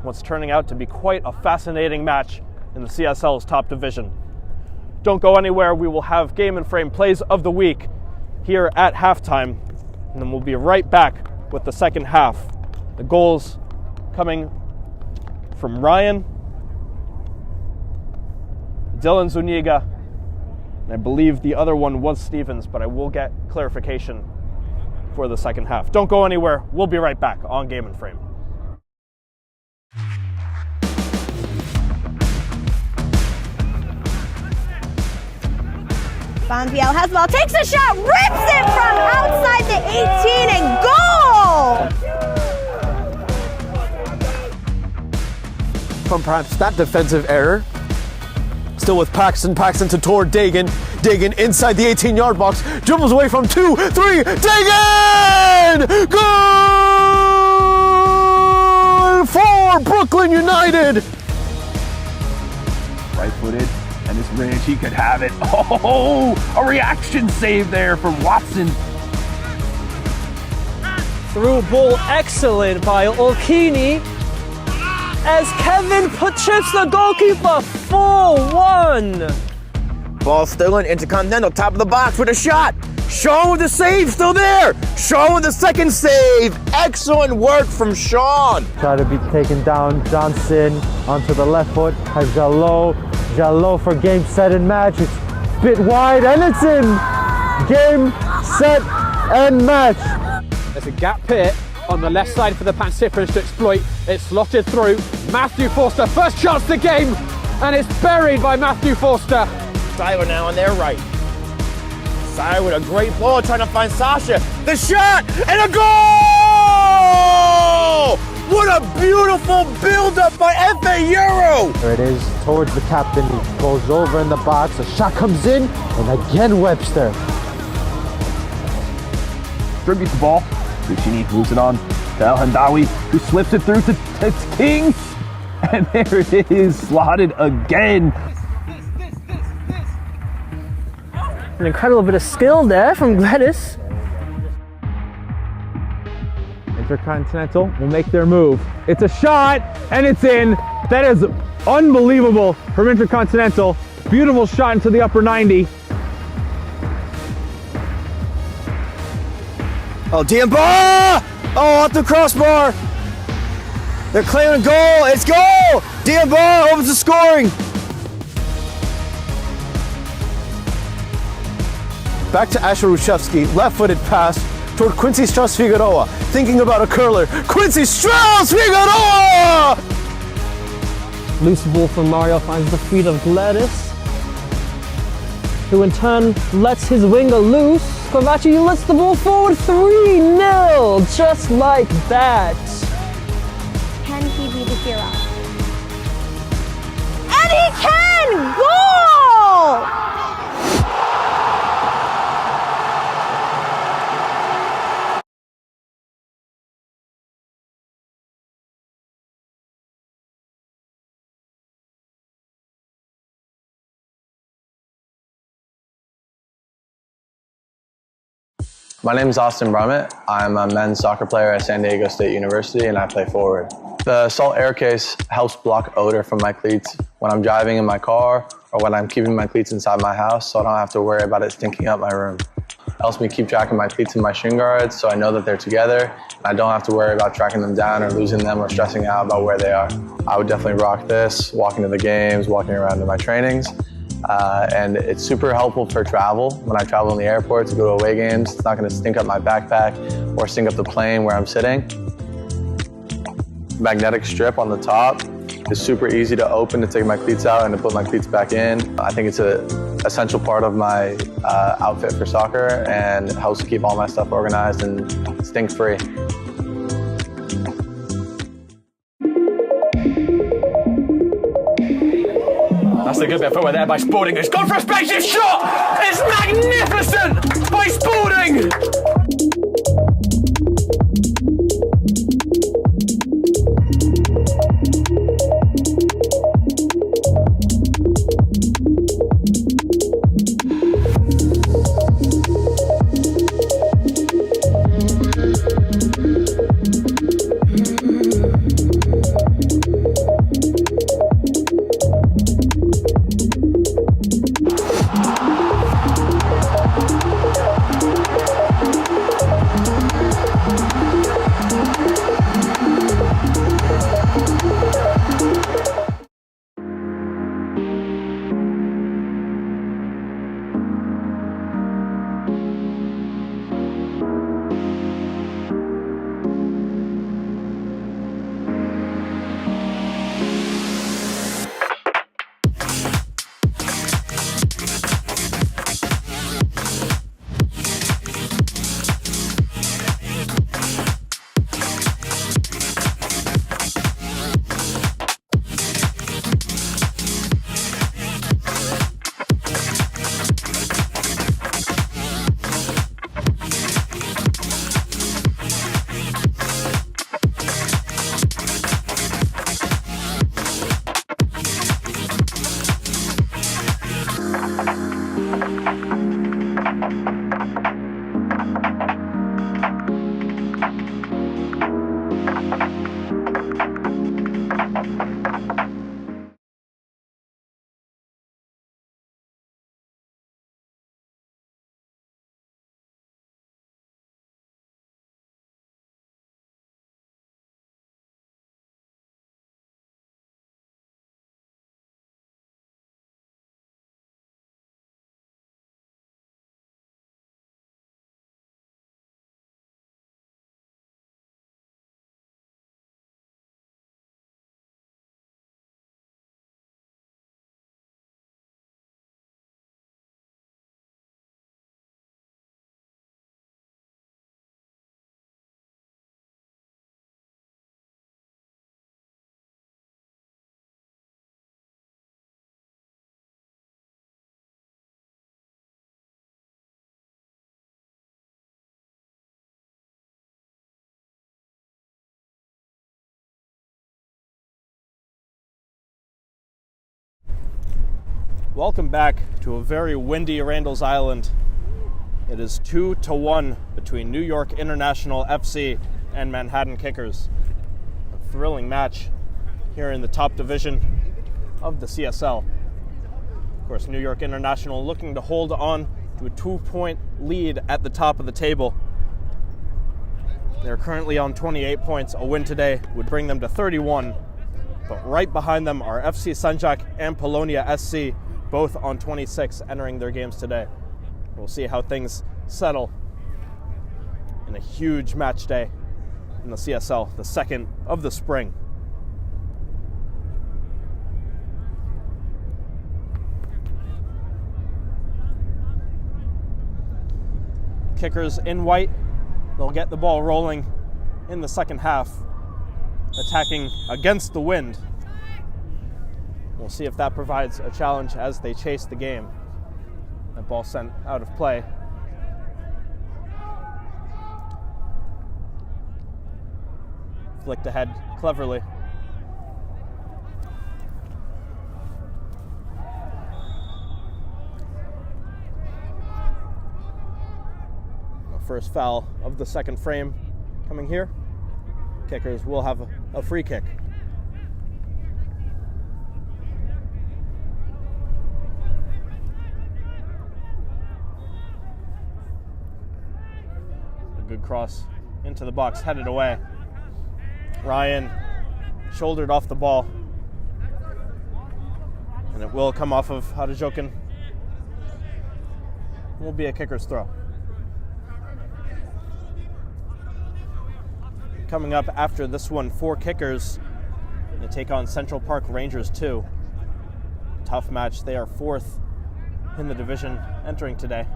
What's turning out to be quite a fascinating match in the CSL's top division. Don't go anywhere. We will have Game and Frame Plays of the Week here at halftime, and then we'll be right back with the second half. The goals coming from Ryan, Dylan Zuniga, and I believe the other one was Stevens, but I will get clarification for the second half. Don't go anywhere. We'll be right back on Game and Frame. Bonfiel has the ball, takes a shot, rips it from outside the 18 and goal! From perhaps that defensive error. Still with Paxton. Paxton to toward Dagan. Dagan inside the 18-yard box. Dribbles away from 2, 3. Dagan! Goal for Brooklyn United! Right-footed, and it's Rich. He could have it. Oh, a reaction save there from Watson. Through ball excellent by Olkini as Kevin chips the goalkeeper 4-1. Ball still in, Intercontinental, top of the box with a shot. Sean with the save, still there. Sean with the second save. Excellent work from Sean. Try to be taken down. Johnson onto the left foot. Has Jalot. Jalot for game, set, and match. It's a bit wide, and it's in. Game, set, and match. There's a gap here on the left side for the Pacifics to exploit. It's slotted through. Matthew Forster, first chance of the game, and it's buried by Matthew Forster. Tyler now on their right. Sire with a great ball, trying to find Sasha. The shot, and a goal! What a beautiful build-up by F.A. Euro! There it is, towards the captain. He goes over in the box. A shot comes in, and again Webster. Distributes the ball. Lucchini moves it on to El Handawi, who slips it through to King. And there it is, slotted again. An incredible bit of skill there from Gladys. Intercontinental will make their move. It's a shot, and it's in. That is unbelievable from Intercontinental. Beautiful shot into the upper 90. Oh, Diamba! Oh, off the crossbar. They're claiming goal. It's goal! Diamba opens the scoring. Back to Asher Rushevsky, left-footed pass toward Quincy Strauss-Figueroa. Thinking about a curler. Quincy Strauss-Figueroa! Loose ball from Mario finds the feet of Gladys, who in turn lets his winger loose. Kovaci lets the ball forward 3-0, just like that. Can he be the hero? And he can! Goal! My name is Austin Brummett. I'm a men's soccer player at San Diego State University, and I play forward. The salt air case helps block odor from my cleats when I'm driving in my car or when I'm keeping my cleats inside my house, so I don't have to worry about it stinking up my room. It helps me keep track of my cleats and my shin guards, so I know that they're together, and I don't have to worry about tracking them down or losing them or stressing out about where they are. I would definitely rock this, walking to the games, walking around to my trainings. and it's super helpful for travel. When I travel in the airport to go to away games, it's not going to stink up my backpack or stink up the plane where I'm sitting. Magnetic strip on the top is super easy to open to take my cleats out and to put my cleats back in. I think it's an essential part of my outfit for soccer, and it helps keep all my stuff organized and stink-free. That's a good bit of footwork there by Spalding. It's gone for a spaceship shot! It's magnificent by Spalding! Welcome back to a very windy Randall's Island. It is 2-1 between New York International FC and Manhattan Kickers. A thrilling match here in the top division of the CSL. Of course, New York International looking to hold on to a 2-point lead at the top of the table. They're currently on 28 points. A win today would bring them to 31. But right behind them are FC Sanjak and Polonia SC, both on 26, entering their games today. We'll see how things settle in a huge match day in the CSL, the second of the spring. Kickers in white, they'll get the ball rolling in the second half, attacking against the wind. We'll see if that provides a challenge as they chase the game. That ball sent out of play. Flicked ahead cleverly. First foul of the second frame coming here. Kickers will have a free kick. A good cross into the box, headed away. Ryan shouldered off the ball. And it will come off of Harajokin. Will be a kicker's throw. Coming up after this one, 4 kickers. They take on Central Park Rangers 2. Tough match. They are 4th in the division entering today.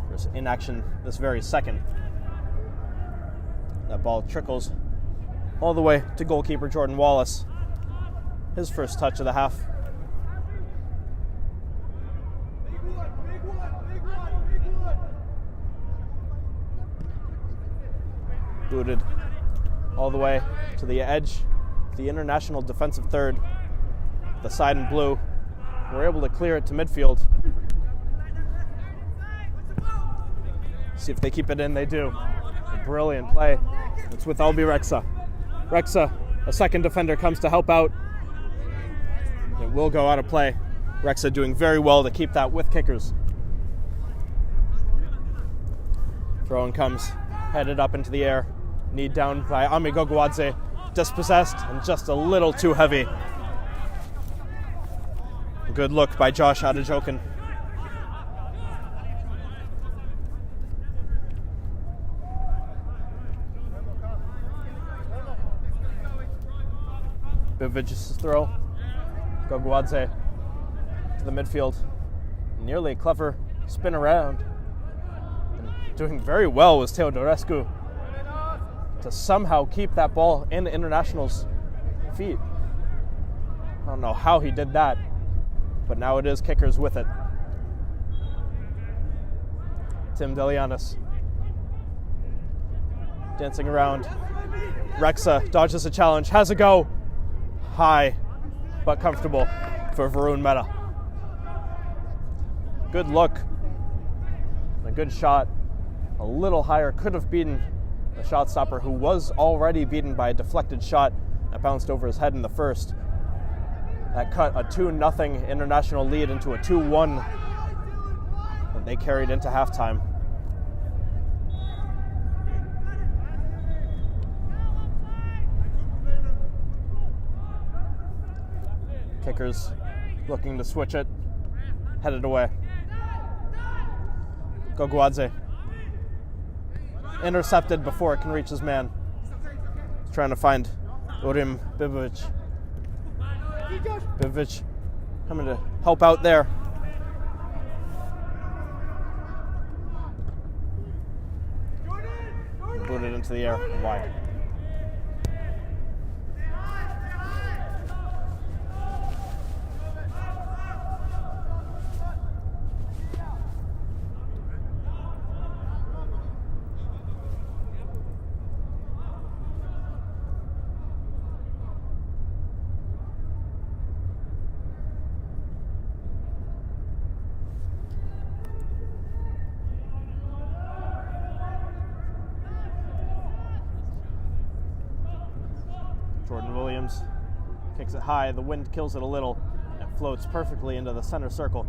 There's in action this very second. That ball trickles all the way to goalkeeper Jordan Wallace. His first touch of the half. Booted all the way to the edge. The international defensive third. The side in blue. We're able to clear it to midfield. See if they keep it in. They do. A brilliant play. It's with Albi Rexa. Rexa, a second defender, comes to help out. It will go out of play. Rexa doing very well to keep that with kickers. Throw-in comes, headed up into the air. Kneed down by Ami Goguadze. Dispossessed and just a little too heavy. A good look by Josh Harajokin. Bivic's throw. Goguadze to the midfield. Nearly a clever spin around. And doing very well was Teodorescu to somehow keep that ball in the international's feet. I don't know how he did that, but now it is kickers with it. Tim Delianis dancing around. Rexa dodges a challenge, has a go. High, but comfortable for Varun Mehta. Good look. A good shot. A little higher, could have beaten the shot stopper, who was already beaten by a deflected shot that bounced over his head in the first. That cut a 2-0 international lead into a 2-1 that they carried into halftime. Kickers looking to switch it, headed away. Goguadze intercepted before it can reach his man. He's trying to find Urim Bibic. Bibic coming to help out there. Booted into the air and wide. Jordan Williams kicks it high, the wind kills it a little, and floats perfectly into the center circle.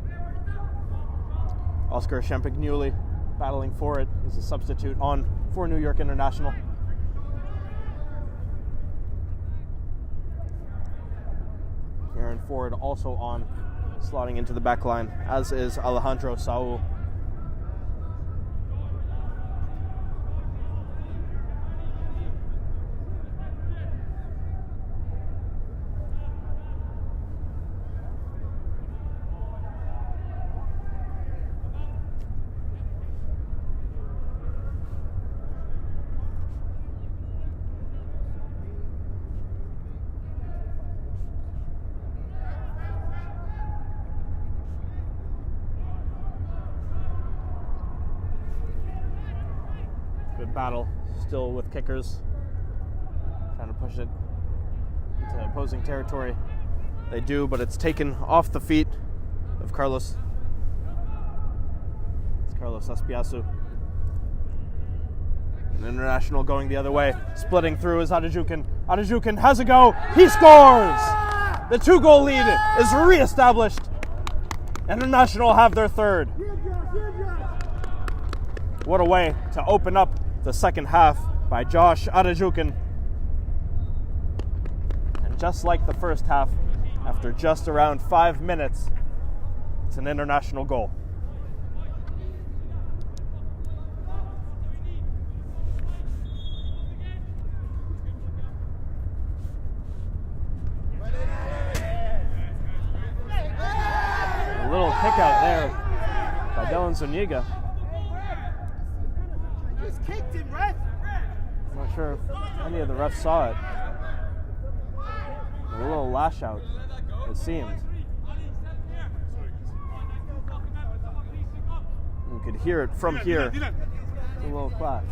Oscar Champagnoli battling for it is a substitute on for New York International. Aaron Ford also on, slotting into the back line, as is Alejandro Saul. Good battle, still with kickers, trying to push it into opposing territory. They do, but it's taken off the feet of Carlos. It's Carlos Aspiasu. An international going the other way, splitting through is Harajukin. Harajukin has a go, he scores! The 2-goal lead is re-established. International have their third. What a way to open up the second half by Josh Harajukin. And just like the first half, after just around 5 minutes. It's an international goal. A little kick out there by Dylan Zuniga. I'm not sure if any of the refs saw it. A little lash out, it seemed. You could hear it from here. A little clash.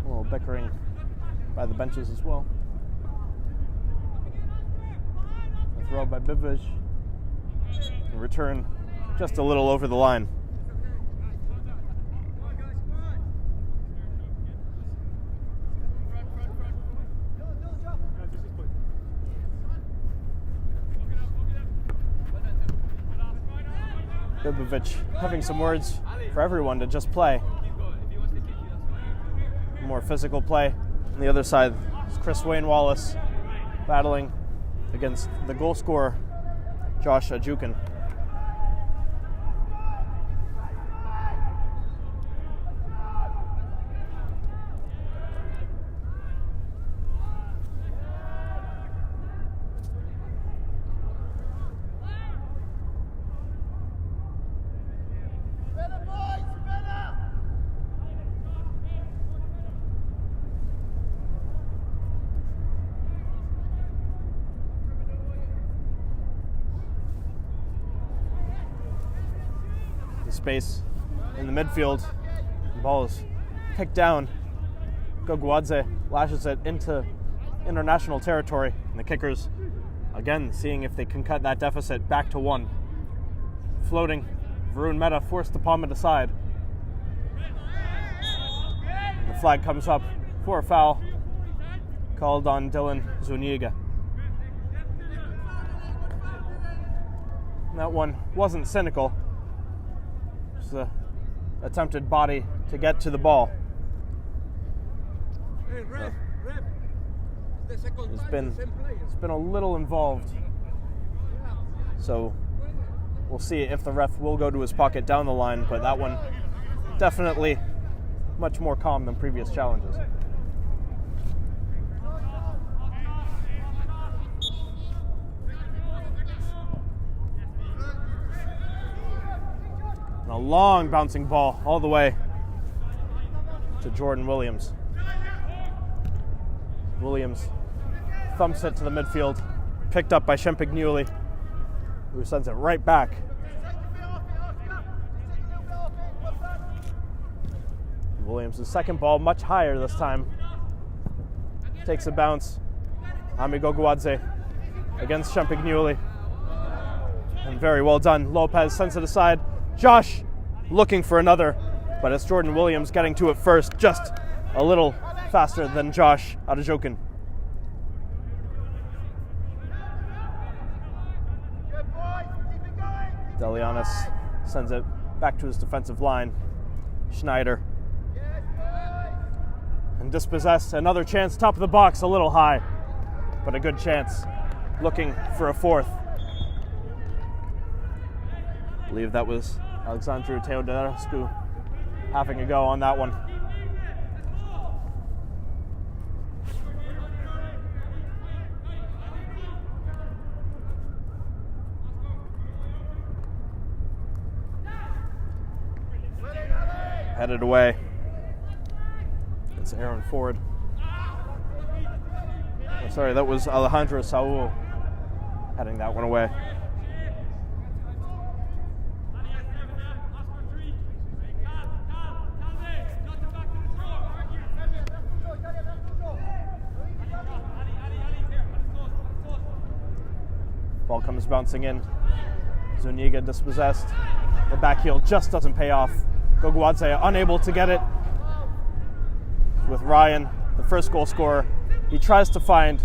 A little bickering by the benches as well. A throw by Bivic. And return just a little over the line. Bibic having some words for everyone to just play. More physical play. On the other side is Chris Wayne Wallace battling against the goal scorer, Josh Ajukin. Space in the midfield. The ball is kicked down. Goguadze lashes it into international territory. And the kickers, again, seeing if they can cut that deficit back to 1. Floating, Varun Mehta forced to palm it aside. And the flag comes up for a foul called on Dylan Zuniga. And that one wasn't cynical. The attempted body to get to the ball. It's been a little involved. So we'll see if the ref will go to his pocket down the line, but that one definitely much more calm than previous challenges. And a long bouncing ball all the way to Jordan Williams. Williams thumps it to the midfield, picked up by Champagnoli, who sends it right back. Williams' second ball, much higher this time. Takes a bounce. Ami Goguadze against Champagnoli. And very well done. Lopez sends it aside. Josh looking for another, but it's Jordan Williams getting to it first, just a little faster than Josh Adejokin. Delianis sends it back to his defensive line. Schneider. And dispossessed, another chance, top of the box, a little high, but a good chance. Looking for a fourth. I believe that was Alexandru Teodorescu having a go on that one. Headed away. It's Aaron Ford. Oh, sorry, that was Alejandro Saul heading that one away. Ball comes bouncing in. Zuniga dispossessed. The back heel just doesn't pay off. Goguadze unable to get it. With Ryan, the first goal scorer, he tries to find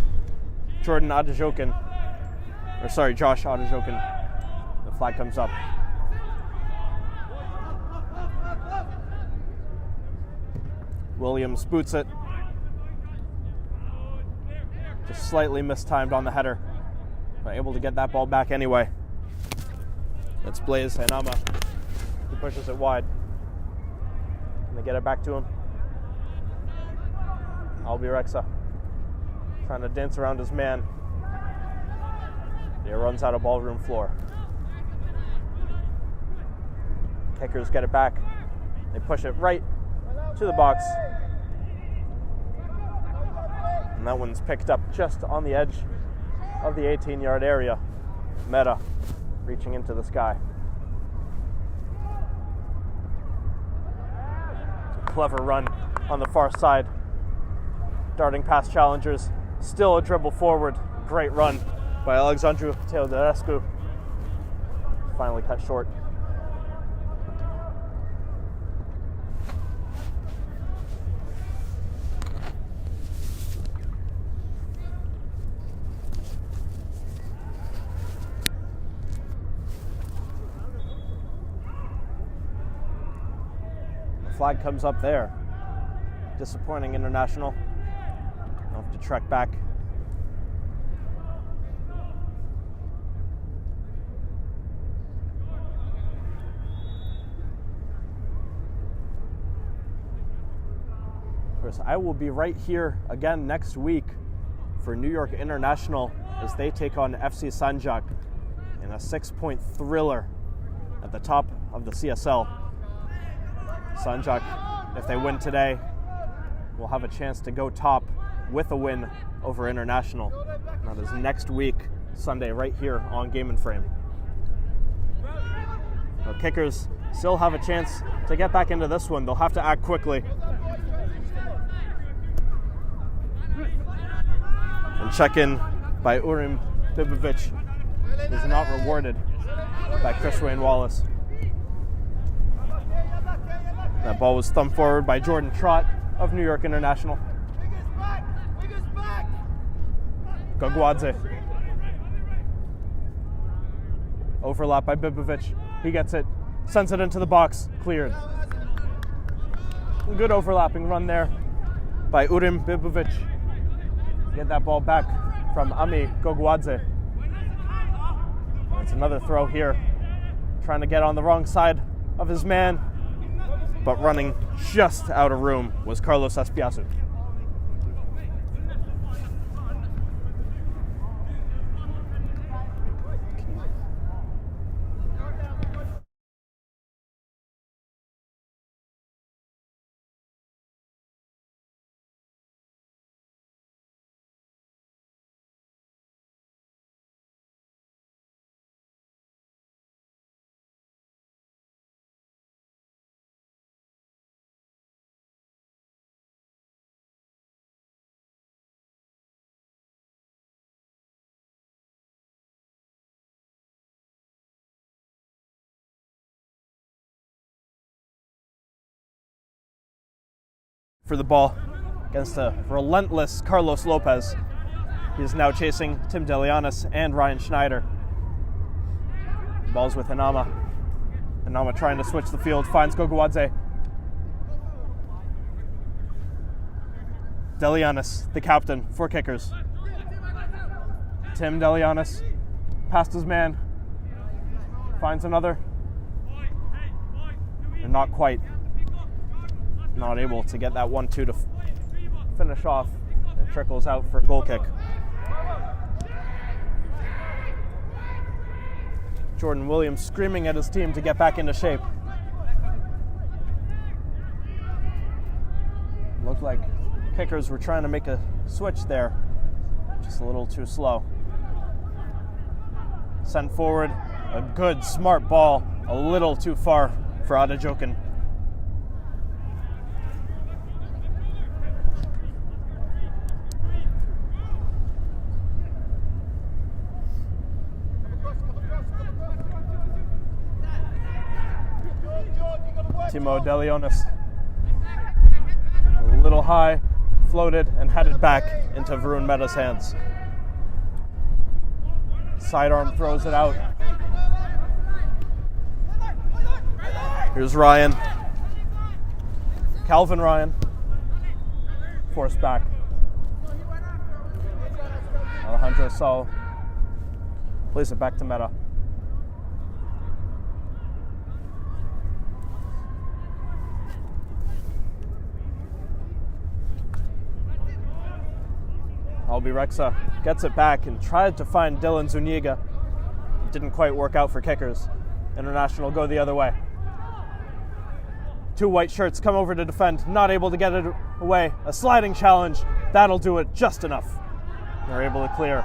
Jordan Adejokin. Or sorry, Josh Adejokin. The flag comes up. Williams boots it. Just slightly mistimed on the header, but able to get that ball back anyway. It's Blaise Enama who pushes it wide. And they get it back to him. Albirexa trying to dance around his man. He runs out of ballroom floor. Kickers get it back. They push it right to the box. And that one's picked up just on the edge of the 18-yard area. Meta reaching into the sky. Clever run on the far side. Darting past challengers. Still a dribble forward. Great run by Alexandru Teodorescu. Finally cut short. Flag comes up there. Disappointing international. I'll have to trek back. Of course, I will be right here again next week for New York International as they take on FC Sanjak in a 6-point thriller at the top of the CSL. Sanjak, if they win today, will have a chance to go top with a win over International. That is next week, Sunday, right here on Game and Frame. The Kickers still have a chance to get back into this one. They'll have to act quickly. And check-in by Urim Bibovic is not rewarded by Chris Wayne Wallace. That ball was thumped forward by Jordan Trott of New York International. Gogwadze. Overlap by Bibovic. He gets it, sends it into the box, cleared. Good overlapping run there by Urim Bibovic. Get that ball back from Ami Gogwadze. It's another throw here. Trying to get on the wrong side of his man, but running just out of room was Carlos Espiazu. For the ball against a relentless Carlos Lopez. He is now chasing Tim Delianis and Ryan Schneider. Ball's with Enama. Enama trying to switch the field, finds Gogwadze. Delianis, the captain for Kickers. Tim Delianis, past his man, finds another. And not quite. Not able to get that 1-2 to finish off, and trickles out for a goal kick. Jordan Williams screaming at his team to get back into shape. Looked like Kickers were trying to make a switch there, just a little too slow. Sent forward, a good, smart ball, a little too far for Adejokin. Timo Delionis, a little high, floated and headed back into Varun Mehta's hands. Sidearm throws it out. Here's Ryan. Calvin Ryan forced back. Alejandro Sau plays it back to Meta. Albirexa gets it back and tried to find Dylan Zuniga. It didn't quite work out for kickers. International go the other way. Two white shirts come over to defend, not able to get it away. A sliding challenge, that'll do it just enough. They're able to clear.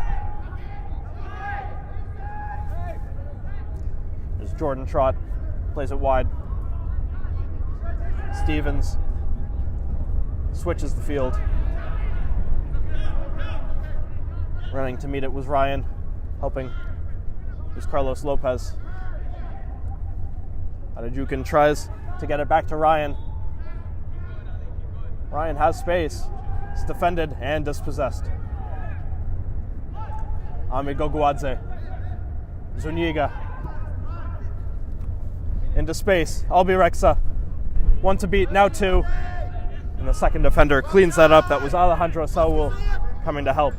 There's Jordan Trott, plays it wide. Stevens switches the field. Running to meet it was Ryan. Helping was Carlos Lopez. Adajukin tries to get it back to Ryan. Ryan has space. It's defended and dispossessed. Ami Goguadze. Zuniga. Into space. Albirexa. One to beat, now two. And the second defender cleans that up. That was Alejandro Saul coming to help.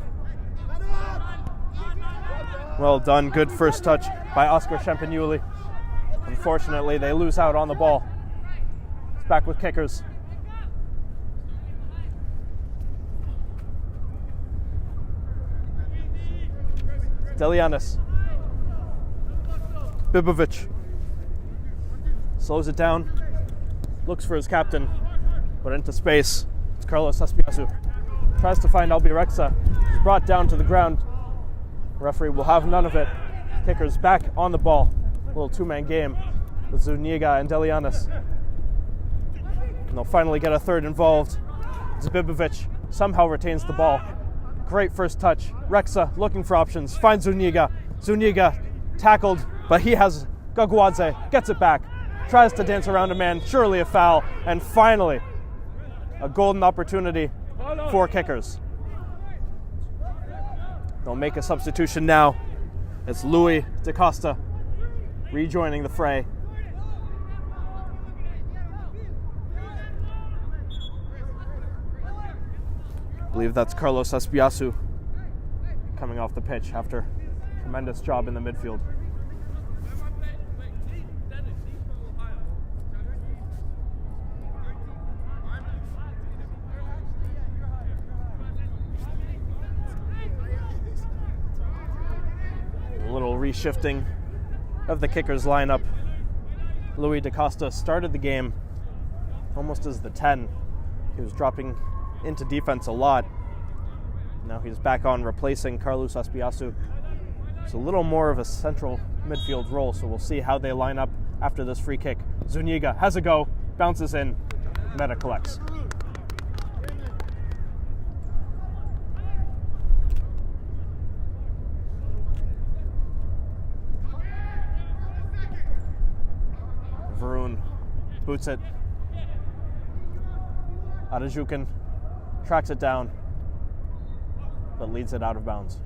Well done, good first touch by Oscar Champagnuli. Unfortunately, they lose out on the ball. It's back with kickers. Delianis. Bibovic. Slows it down. Looks for his captain, but into space. It's Carlos Aspiasu. Tries to find Albirexa. He's brought down to the ground. Referee will have none of it. Kickers back on the ball. A little two-man game with Zuniga and Delianis. And they'll finally get a third involved. Zbibovic somehow retains the ball. Great first touch. Rexa looking for options. Finds Zuniga. Zuniga tackled, but he has Goguadze. Gets it back. Tries to dance around a man. Surely a foul. And finally, a golden opportunity for kickers. They'll make a substitution now. It's Louis DaCosta rejoining the fray. I believe that's Carlos Aspiasu coming off the pitch after a tremendous job in the midfield. Reshifting of the kickers lineup. Louis DaCosta started the game almost as the 10. He was dropping into defense a lot. Now he's back on replacing Carlos Aspiasu. It's a little more of a central midfield role, so we'll see how they line up after this free kick. Zuniga has a go, bounces in, Meta collects. Varun boots it. Adajukin tracks it down, but leads it out of bounds.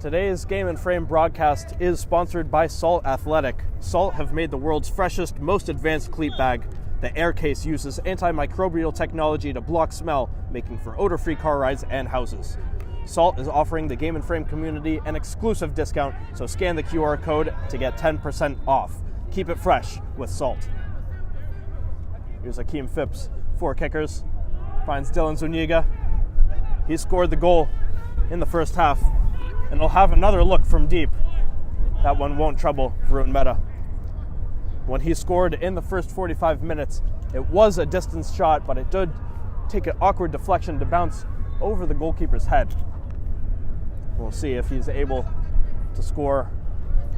Today's Game and Frame broadcast is sponsored by Salt Athletic. Salt have made the world's freshest, most advanced cleat bag. The air case uses antimicrobial technology to block smell, making for odor-free car rides and houses. Salt is offering the Game and Frame community an exclusive discount, so scan the QR code to get 10% off. Keep it fresh with Salt. Here's Akeem Phipps, 4 kickers. Finds Dylan Zuniga. He scored the goal in the first half, and he'll have another look from deep. That one won't trouble Varun Mehta. When he scored in the first 45 minutes, it was a distance shot, but it did take an awkward deflection to bounce over the goalkeeper's head. We'll see if he's able to score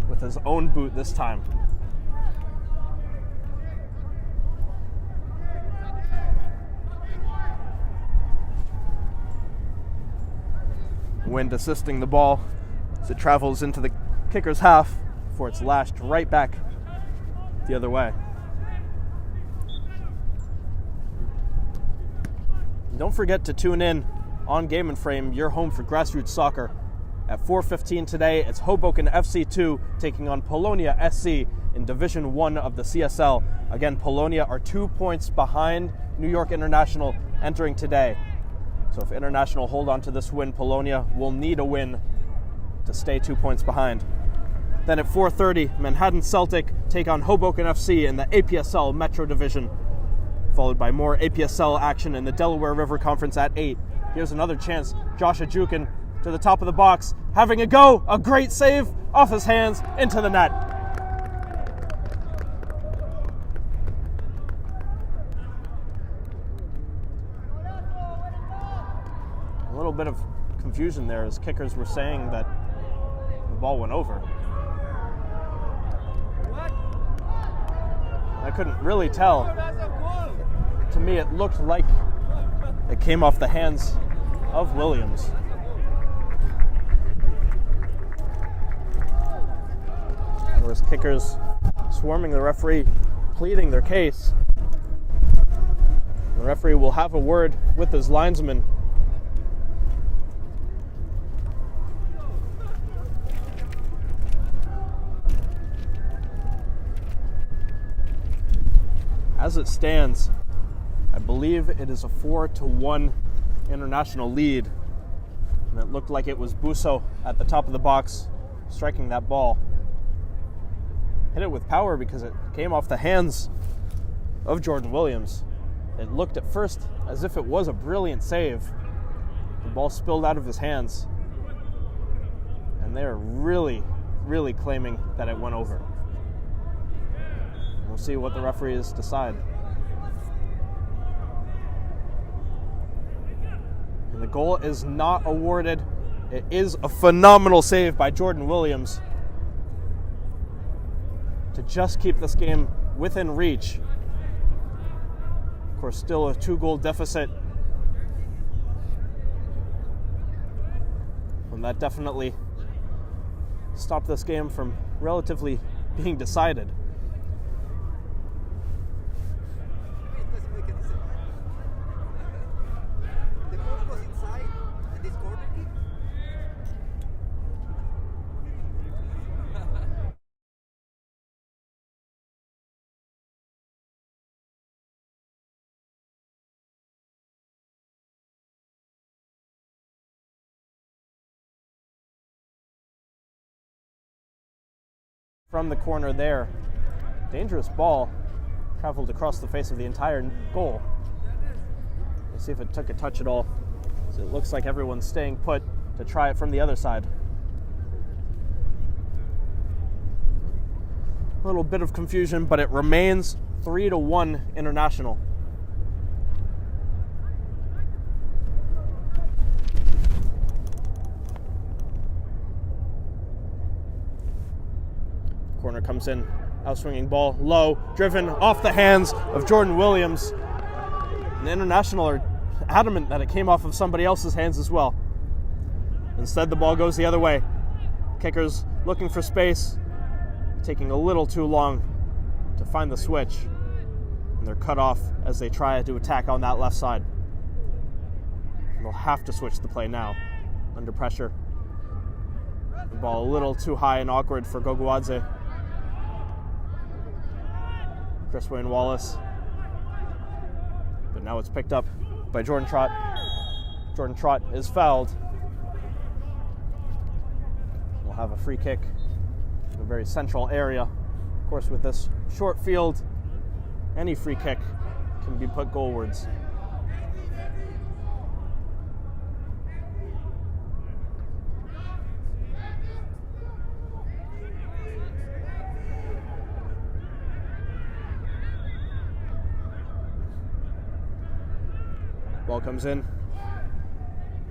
with his own boot this time. Wind assisting the ball as it travels into the kicker's half before it's lashed right back the other way. Don't forget to tune in on Game and Frame, your home for grassroots soccer. At 4:15 today, it's Hoboken FC2 taking on Polonia SC in Division 1 of the CSL. Again, Polonia are 2 points behind New York International entering today. So if International hold on to this win, Polonia will need a win to stay 2 points behind. Then at 4:30, Manhattan Celtic take on Hoboken FC in the APSL Metro Division, followed by more APSL action in the Delaware River Conference at 8. Here's another chance. Josh Ajukin to the top of the box, having a go, a great save off his hands into the net. A little bit of confusion there as kickers were saying that the ball went over. I couldn't really tell. To me, it looked like it came off the hands of Williams. There was kickers swarming the referee, pleading their case. The referee will have a word with his linesman. As it stands, I believe it is a 4-1 International lead. And it looked like it was Busso at the top of the box striking that ball. Hit it with power because it came off the hands of Jordan Williams. It looked at first as if it was a brilliant save. The ball spilled out of his hands. And they're really, really claiming that it went over. We'll see what the referees decide. And the goal is not awarded. It is a phenomenal save by Jordan Williams to just keep this game within reach. Of course, still a 2-goal deficit. And that definitely stopped this game from relatively being decided. From the corner there, dangerous ball traveled across the face of the entire goal. Let's see if it took a touch at all. So it looks like everyone's staying put to try it from the other side. A little bit of confusion, but it remains 3-1 International. Corner comes in, outswinging ball, low, driven off the hands of Jordan Williams. And the International are adamant that it came off of somebody else's hands as well. Instead, the ball goes the other way. Kickers looking for space, taking a little too long to find the switch. And they're cut off as they try to attack on that left side. They'll have to switch the play now, under pressure. The ball a little too high and awkward for Goguadze. Chris Wayne Wallace. But now it's picked up by Jordan Trott. Jordan Trott is fouled. We'll have a free kick in a very central area. Of course, with this short field, any free kick can be put goalwards. Ball comes in,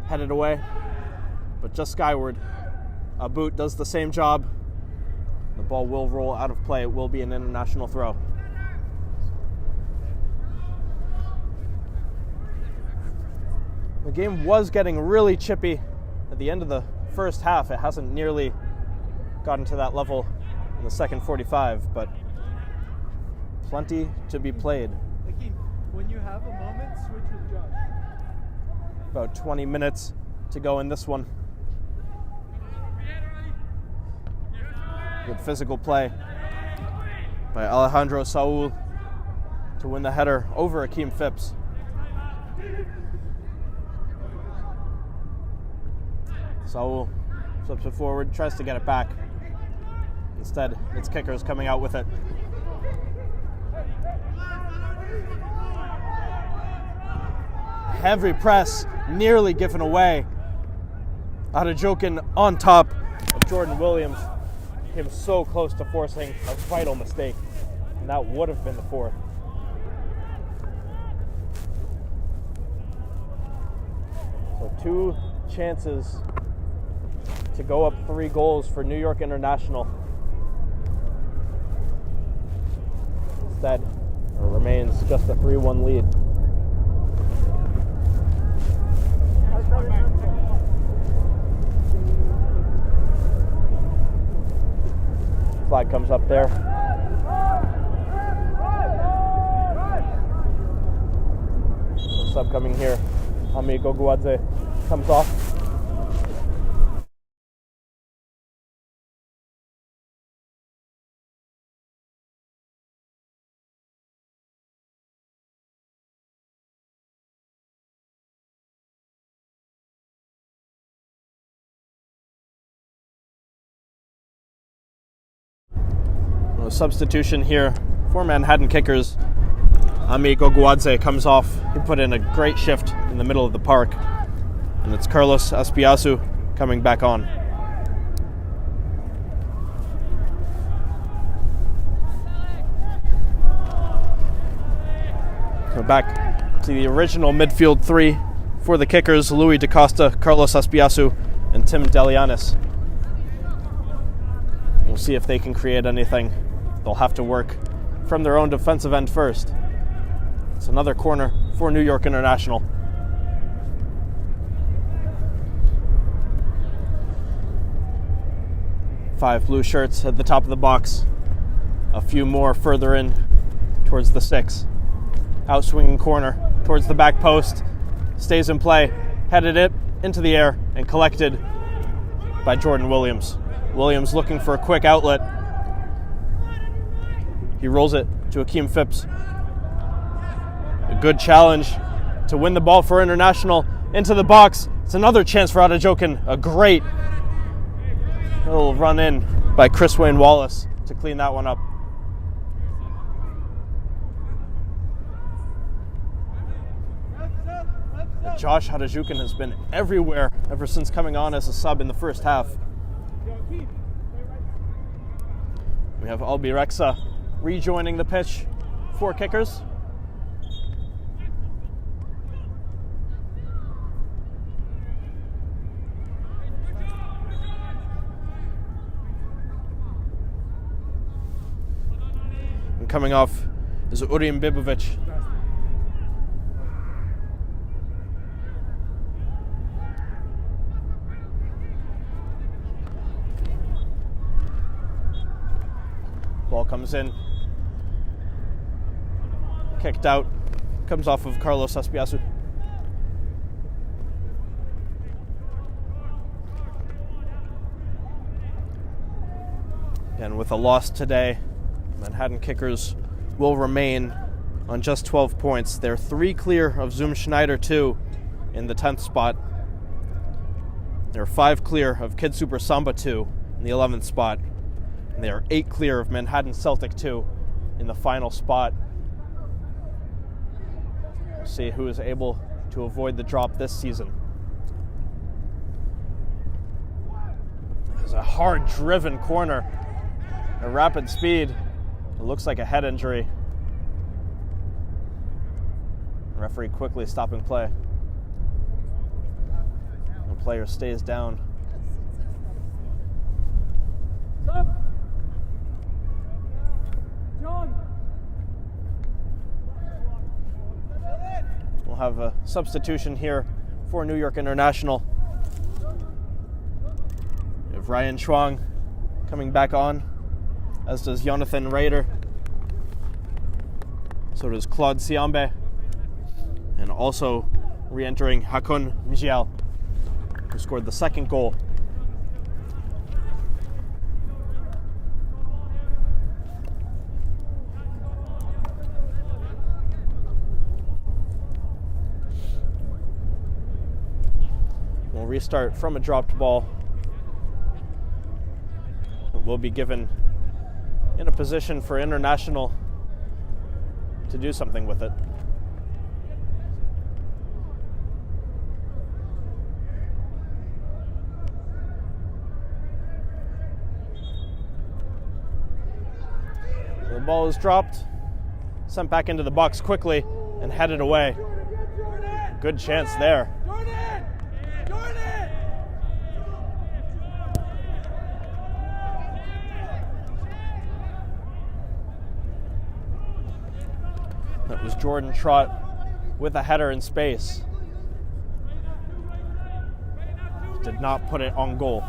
headed away, but just skyward. A boot does the same job. The ball will roll out of play. It will be an International throw. The game was getting really chippy at the end of the first half. It hasn't nearly gotten to that level in the second 45, but plenty to be played. When you have a moment, switch with Josh. About 20 minutes to go in this one. Good physical play by Alejandro Saul to win the header over Akeem Phipps. Saul flips it forward, tries to get it back. Instead, it's Kickers coming out with it. Heavy press, nearly given away. Adejokin on top of Jordan Williams. Came so close to forcing a vital mistake, and that would have been the fourth. So 2 chances to go up 3 goals for New York International. Instead, it remains just a 3-1 lead. Flag comes up there. Sub coming here. Ami Goguadze comes off. A substitution here for Manhattan Kickers. Ami Goguadze comes off. He put in a great shift in the middle of the park. And it's Carlos Aspiasu coming back on. So back to the original midfield 3 for the Kickers: Louis DaCosta, Carlos Aspiasu, and Tim Delianis. We'll see if they can create anything. They'll have to work from their own defensive end first. It's another corner for New York International. Five blue shirts at the top of the box. A few more further in towards the 6. Outswinging corner towards the back post. Stays in play. Headed it into the air and collected by Jordan Williams. Williams looking for a quick outlet. He rolls it to Akeem Phipps. A good challenge to win the ball for International into the box. It's another chance for Adejokin. A great little run in by Chris Wayne Wallace to clean that one up. Josh Adejokin has been everywhere ever since coming on as a sub in the first half. We have Albirexa rejoining the pitch for Kickers. And coming off is Urim Bibovic. Ball comes in. Kicked out. Comes off of Carlos Aspiasu. And with a loss today, Manhattan Kickers will remain on just 12 points. They're 3 clear of Zoom Schneider 2 in the 10th spot. They're 5 clear of Kid Super Samba 2 in the 11th spot. And they are 8 clear of Manhattan Celtic 2 in the final spot. We'll see who is able to avoid the drop this season. There's a hard-driven corner at rapid speed. It looks like a head injury. The referee quickly stopping play. The player stays down. We'll have a substitution here for New York International. We have Ryan Chuang coming back on, as does Jonathan Rader. So does Claude Siambe. And also re-entering Hakun Mijial, who scored the second goal. We'll restart from a dropped ball. We'll be given in a position for International to do something with it. The ball is dropped, sent back into the box quickly, and headed away. Good chance there. That was Jordan Trott with a header in space. Did not put it on goal,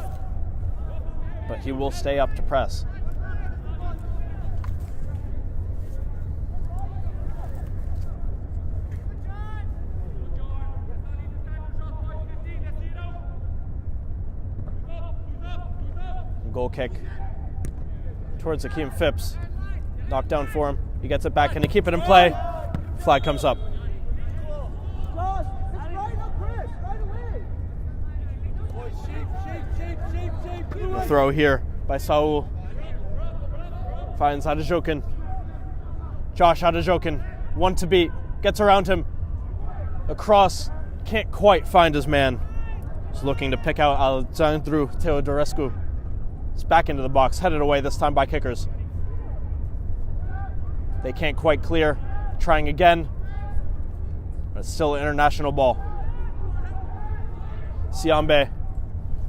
but he will stay up to press. Goal kick towards Akeem Phipps. Knocked down for him. He gets it back. Can he keep it in play? Flag comes up. The throw here by Saul. Finds Adejokin. Josh Adejokin, one to beat. Gets around him. Across. Can't quite find his man. He's looking to pick out Alexandru Teodorescu. It's back into the box, headed away this time by kickers. They can't quite clear. Trying again. But it's still an International ball. Siambe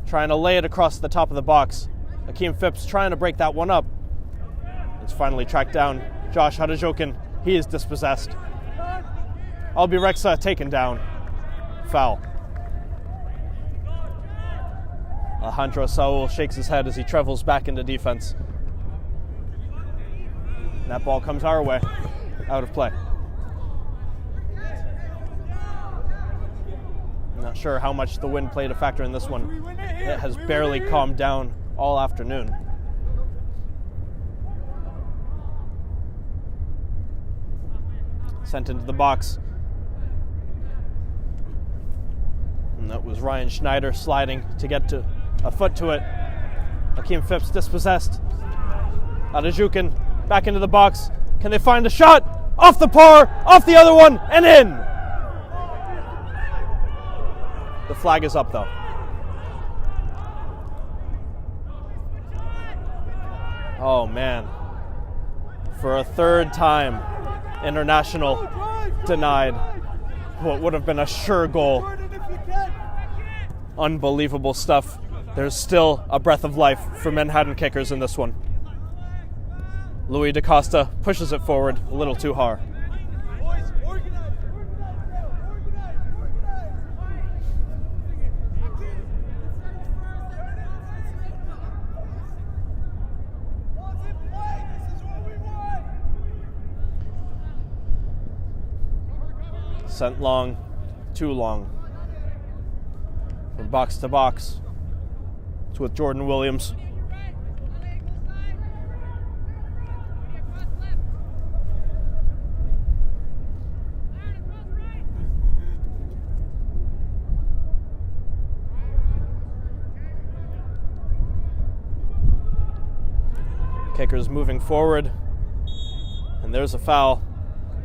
trying to lay it across the top of the box. Akeem Phipps trying to break that one up. It's finally tracked down. Josh Adejokin, he is dispossessed. Albi Rexa taken down. Foul. Alejandro Saul shakes his head as he travels back into defense. And that ball comes our way, out of play. I'm not sure how much the wind played a factor in this one. It has barely calmed down all afternoon. Sent into the box. And that was Ryan Schneider sliding to get to a foot to it. Akeem Phipps dispossessed. Adejokin back into the box. Can they find a shot? Off the par, off the other one, and in! The flag is up though. Oh man. For a third time, International denied what would have been a sure goal. Unbelievable stuff. There's still a breath of life for Manhattan kickers in this one. Louis DaCosta pushes it forward a little too hard. Sent long, too long. From box to box. It's with Jordan Williams. Kicker's moving forward. And there's a foul.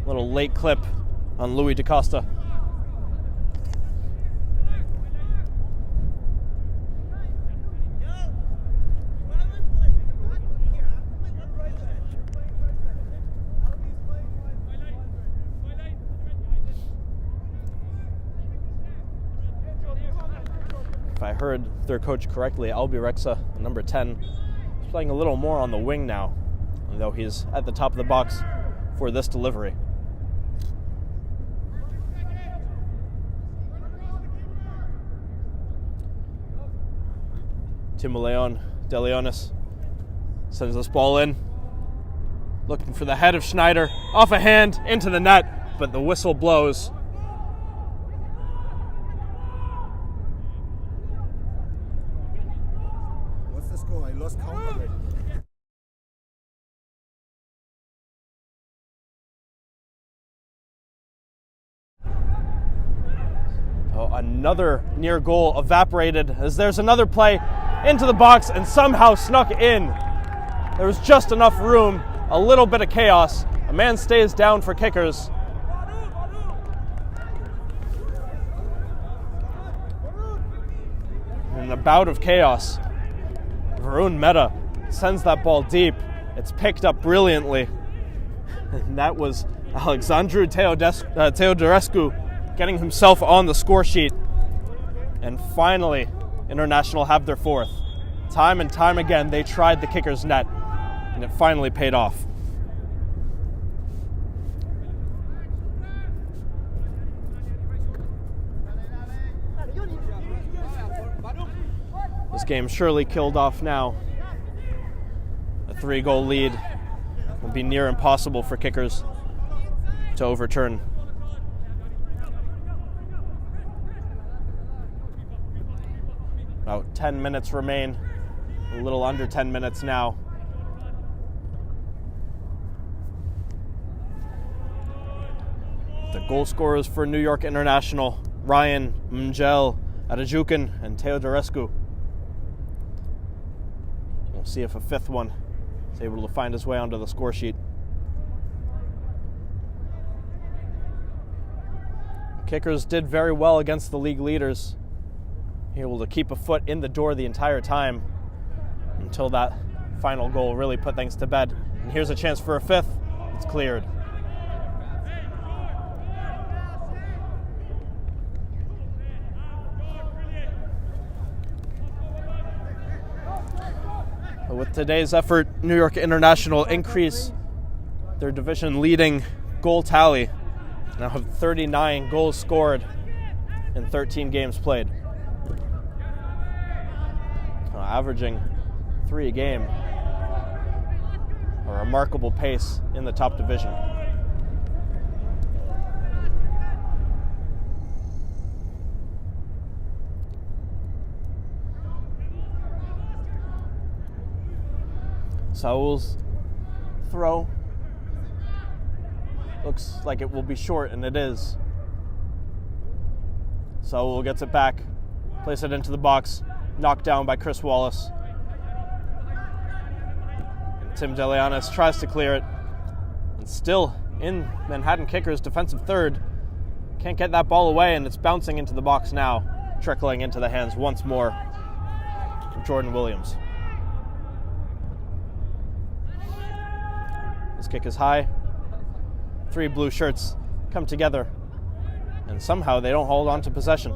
Little late clip on Louis DaCosta. If I heard their coach correctly, Albi Rexa, number 10, is playing a little more on the wing now, though he's at the top of the box for this delivery. Timo De Leonis sends this ball in, looking for the head of Schneider, off a hand, into the net, but the whistle blows. What's the score? I lost count already. Oh, another near goal evaporated as there's another play into the box and somehow snuck in. There was just enough room, a little bit of chaos. A man stays down for kickers. In a bout of chaos, Varun Mehta sends that ball deep. It's picked up brilliantly. And that was Alexandru Teodorescu getting himself on the score sheet. And finally, International have their fourth. Time and time again, they tried the kicker's net, and it finally paid off. This game surely killed off now. A 3-goal lead will be near impossible for kickers to overturn. About 10 minutes remain, a little under 10 minutes now. The goal scorers for New York International, Ryan, Mngel, Adajukin, and Teodorescu. We'll see if a fifth one is able to find his way onto the score sheet. Kickers did very well against the league leaders, able to keep a foot in the door the entire time until that final goal really put things to bed. And here's a chance for a fifth. It's cleared. But with today's effort, New York International increase their division-leading goal tally. Now have 39 goals scored in 13 games played. Averaging 3 a game. A remarkable pace in the top division. Saul's throw looks like it will be short, and it is. Saul gets it back, place it into the box, knocked down by Chris Wallace. Tim Delianis tries to clear it, and still in Manhattan Kickers' defensive third. Can't get that ball away, and it's bouncing into the box now, trickling into the hands once more of Jordan Williams. This kick is high. 3 blue shirts come together, and somehow they don't hold on to possession.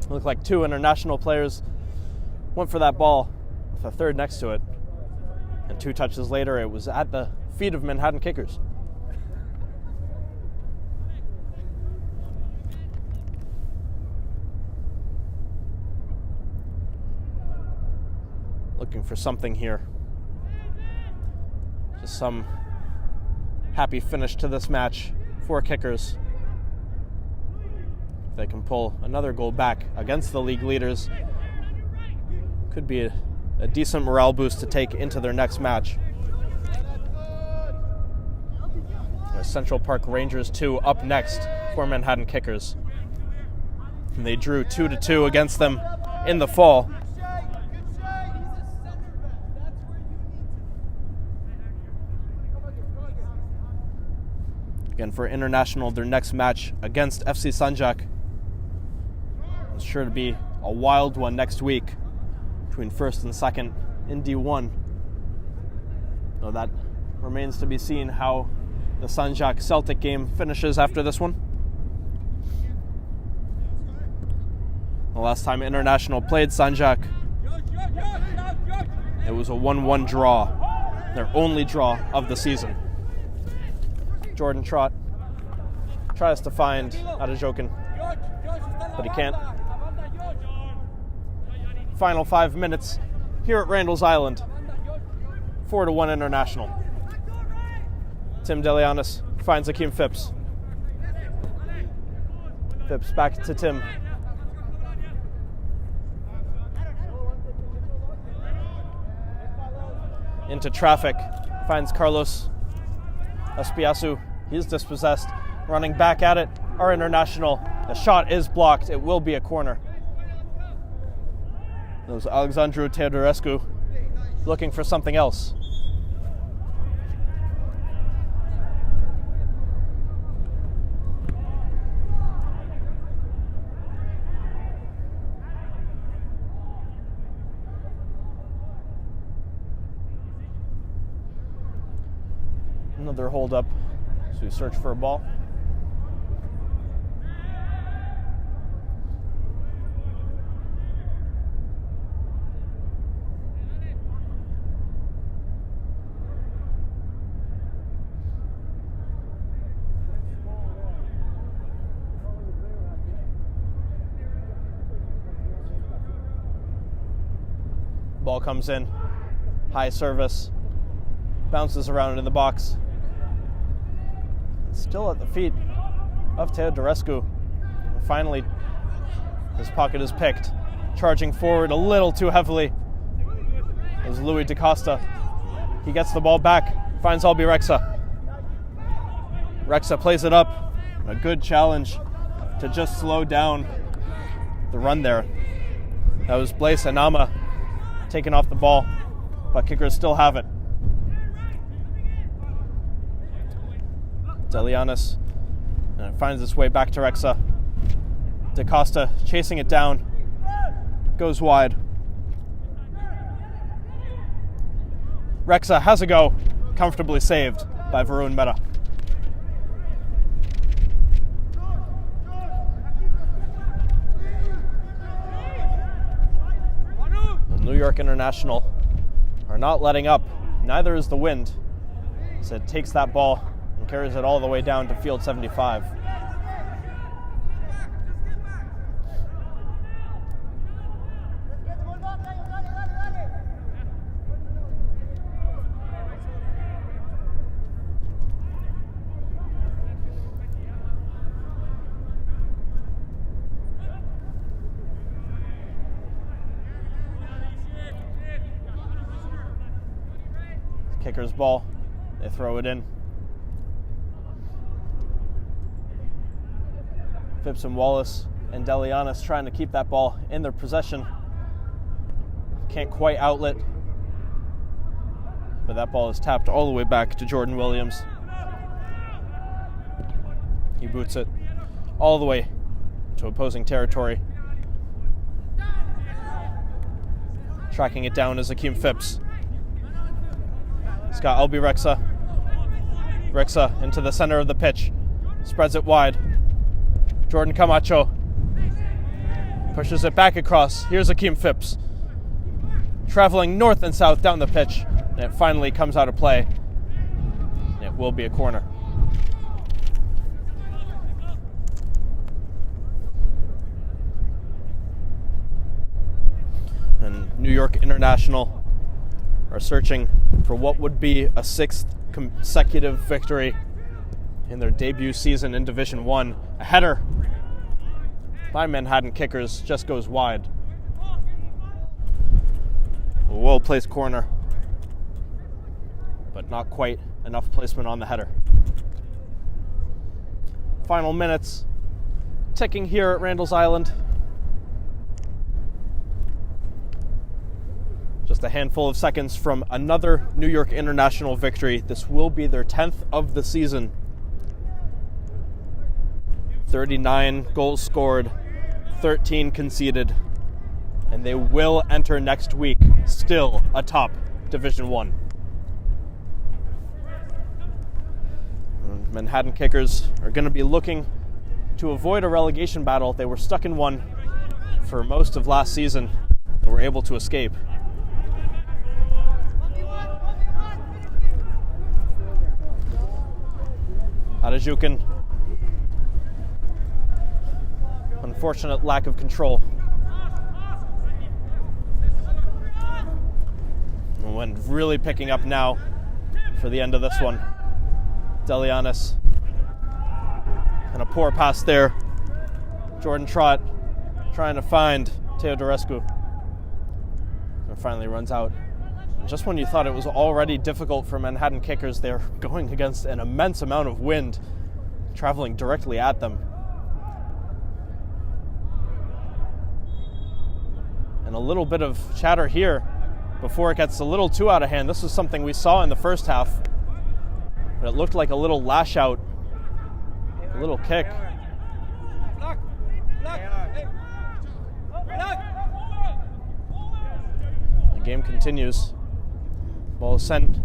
Looked like 2 international players went for that ball with a third next to it. And 2 touches later, it was at the feet of Manhattan Kickers. Looking for something here. Just some happy finish to this match for Kickers. They can pull another goal back against the league leaders. Could be a decent morale boost to take into their next match. Central Park Rangers 2 up next for Manhattan Kickers. And they drew 2-2 against them in the fall. Again, for International, their next match against FC Sanjak. It's sure to be a wild one next week between first and second in D1. So that remains to be seen how the Sanjak Celtic game finishes after this one. The last time International played Sanjak, it was a 1-1 draw, their only draw of the season. Jordan Trott tries to find Adajokin, but he can't. Final 5 minutes here at Randall's Island. 4-1 International. Tim Delianis finds Akeem Phipps. Phipps back to Tim. Into traffic. Finds Carlos Espiasu. He's dispossessed. running back at it, our international. The shot is blocked. It will be a corner. It was Alexandru Teodorescu looking for something else. Another hold up, so we search for a ball. Ball comes in, high service, bounces around in the box. Still at the feet of Teodorescu. And finally, his pocket is picked. Charging forward a little too heavily is Louis DaCosta. He gets the ball back, finds Albi Rexa. Rexa plays it up. A good challenge to just slow down the run there. That was Blaise Anama taking off the ball, but kickers still have it. Delianis, and it finds its way back to Rexa. DaCosta chasing it down, goes wide. Rexa has a go, comfortably saved by Varun Mehta. The New York International are not letting up, neither is the wind, so it takes that ball and carries it all the way down to field 75. Kicker's ball, they throw it in. Phipps and Wallace and Delianis trying to keep that ball in their possession. Can't quite outlet, but that ball is tapped all the way back to Jordan Williams. He boots it all the way to opposing territory. Tracking it down is Akeem Phipps. He's got Albi Rexa. Rexa into the center of the pitch. Spreads it wide. Jordan Camacho pushes it back across. Here's Akeem Phipps. Traveling north and south down the pitch. And it finally comes out of play. It will be a corner. And New York International are searching for what would be a 6th consecutive victory in their debut season in Division 1. A header by Manhattan Kickers just goes wide. A well-placed corner, but not quite enough placement on the header. Final minutes ticking here at Randall's Island. Just a handful of seconds from another New York International victory. This will be their 10th of the season. 39 goals scored, 13 conceded, and they will enter next week still atop Division 1. Manhattan Kickers are going to be looking to avoid a relegation battle. They were stuck in one for most of last season and were able to escape. Adajukin. Unfortunate lack of control. And really picking up now for the end of this one. Delianis. And a poor pass there. Jordan Trott trying to find Teodorescu. And finally runs out. Just when you thought it was already difficult for Manhattan Kickers, they're going against an immense amount of wind. traveling directly at them. And a little bit of chatter here before it gets a little too out of hand. This was something we saw in the first half, but it looked like a little lash out, a little kick. The game continues. Ball is sent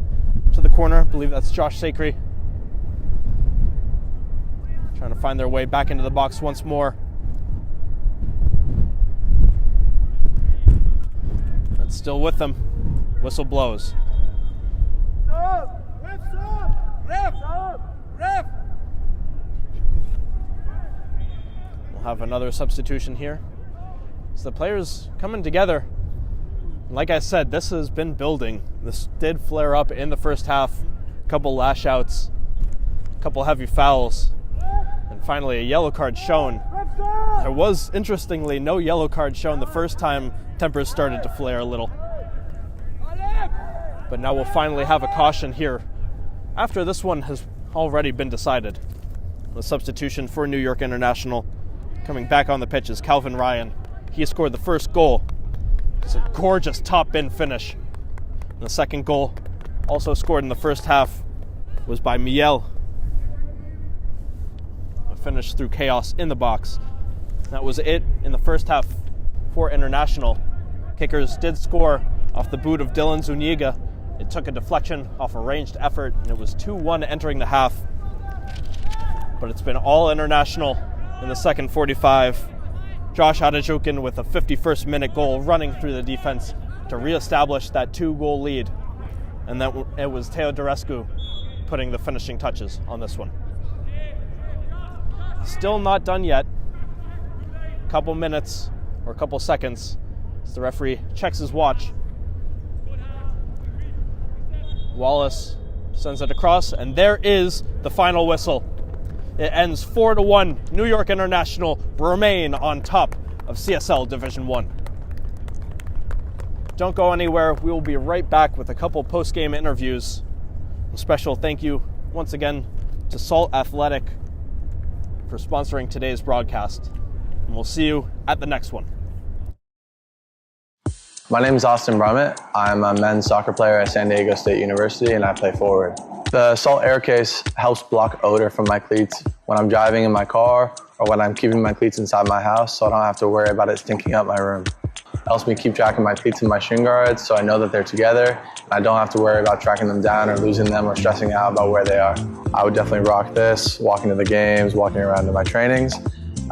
to the corner. I believe that's Josh Sacre. Trying to find their way back into the box once more. That's still with them. Whistle blows. We'll have another substitution here. So the players coming together. Like I said, this has been building. This did flare up in the first half. A couple lash outs, a couple heavy fouls, and finally a yellow card shown. There was, interestingly, no yellow card shown the first time tempers started to flare a little. But now we'll finally have a caution here after this one has already been decided. The substitution for New York International coming back on the pitch is Calvin Ryan. He scored the first goal. It's a gorgeous top bin finish. And the second goal, also scored in the first half, was by Miel. A finish through chaos in the box. That was it in the first half for International. Kickers did score off the boot of Dylan Zuniga. It took a deflection off a ranged effort, and it was 2-1 entering the half. But it's been all International in the second 45. Josh Adejokin with a 51st minute goal running through the defense to reestablish that 2-goal lead. And then it was Teo Dorescu putting the finishing touches on this one. Still not done yet. A couple minutes or a couple seconds as the referee checks his watch. Wallace sends it across, and there is the final whistle. It ends 4-1. New York International remain on top of CSL Division 1. Don't go anywhere. We will be right back with a couple post-game interviews. A special thank you once again to Salt Athletic for sponsoring today's broadcast. And we'll see you at the next one. My name is Austin Brummett. I'm a men's soccer player at San Diego State University, and I play forward. The Salt Air Case helps block odor from my cleats when I'm driving in my car or when I'm keeping my cleats inside my house, so I don't have to worry about it stinking up my room. It helps me keep track of my cleats and my shin guards, so I know that they're together, and I don't have to worry about tracking them down or losing them or stressing out about where they are. I would definitely rock this, walking to the games, walking around to my trainings.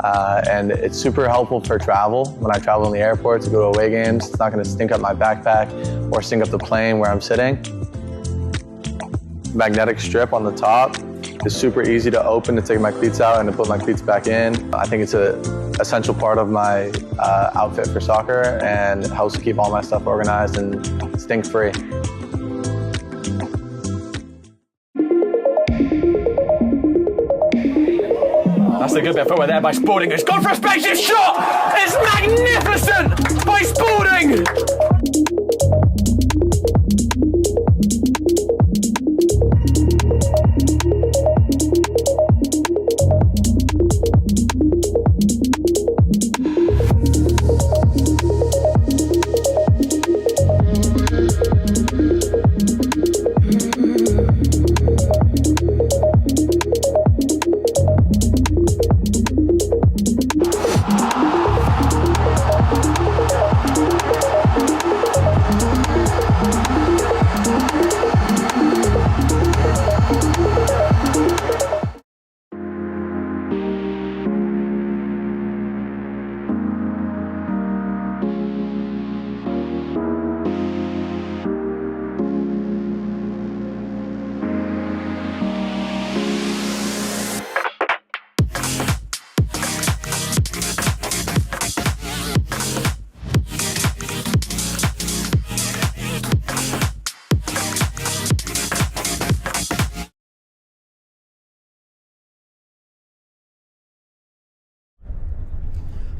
And it's super helpful for travel. When I travel in the airport to go to away games, it's not going to stink up my backpack or stink up the plane where I'm sitting. Magnetic strip on the top is super easy to open to take my cleats out and to put my cleats back in. I think it's an essential part of my outfit for soccer, and it helps keep all my stuff organized and stink-free. That's a good bit of footwork there by Sporting. It's gone for a spaceship shot! It's magnificent by Sporting!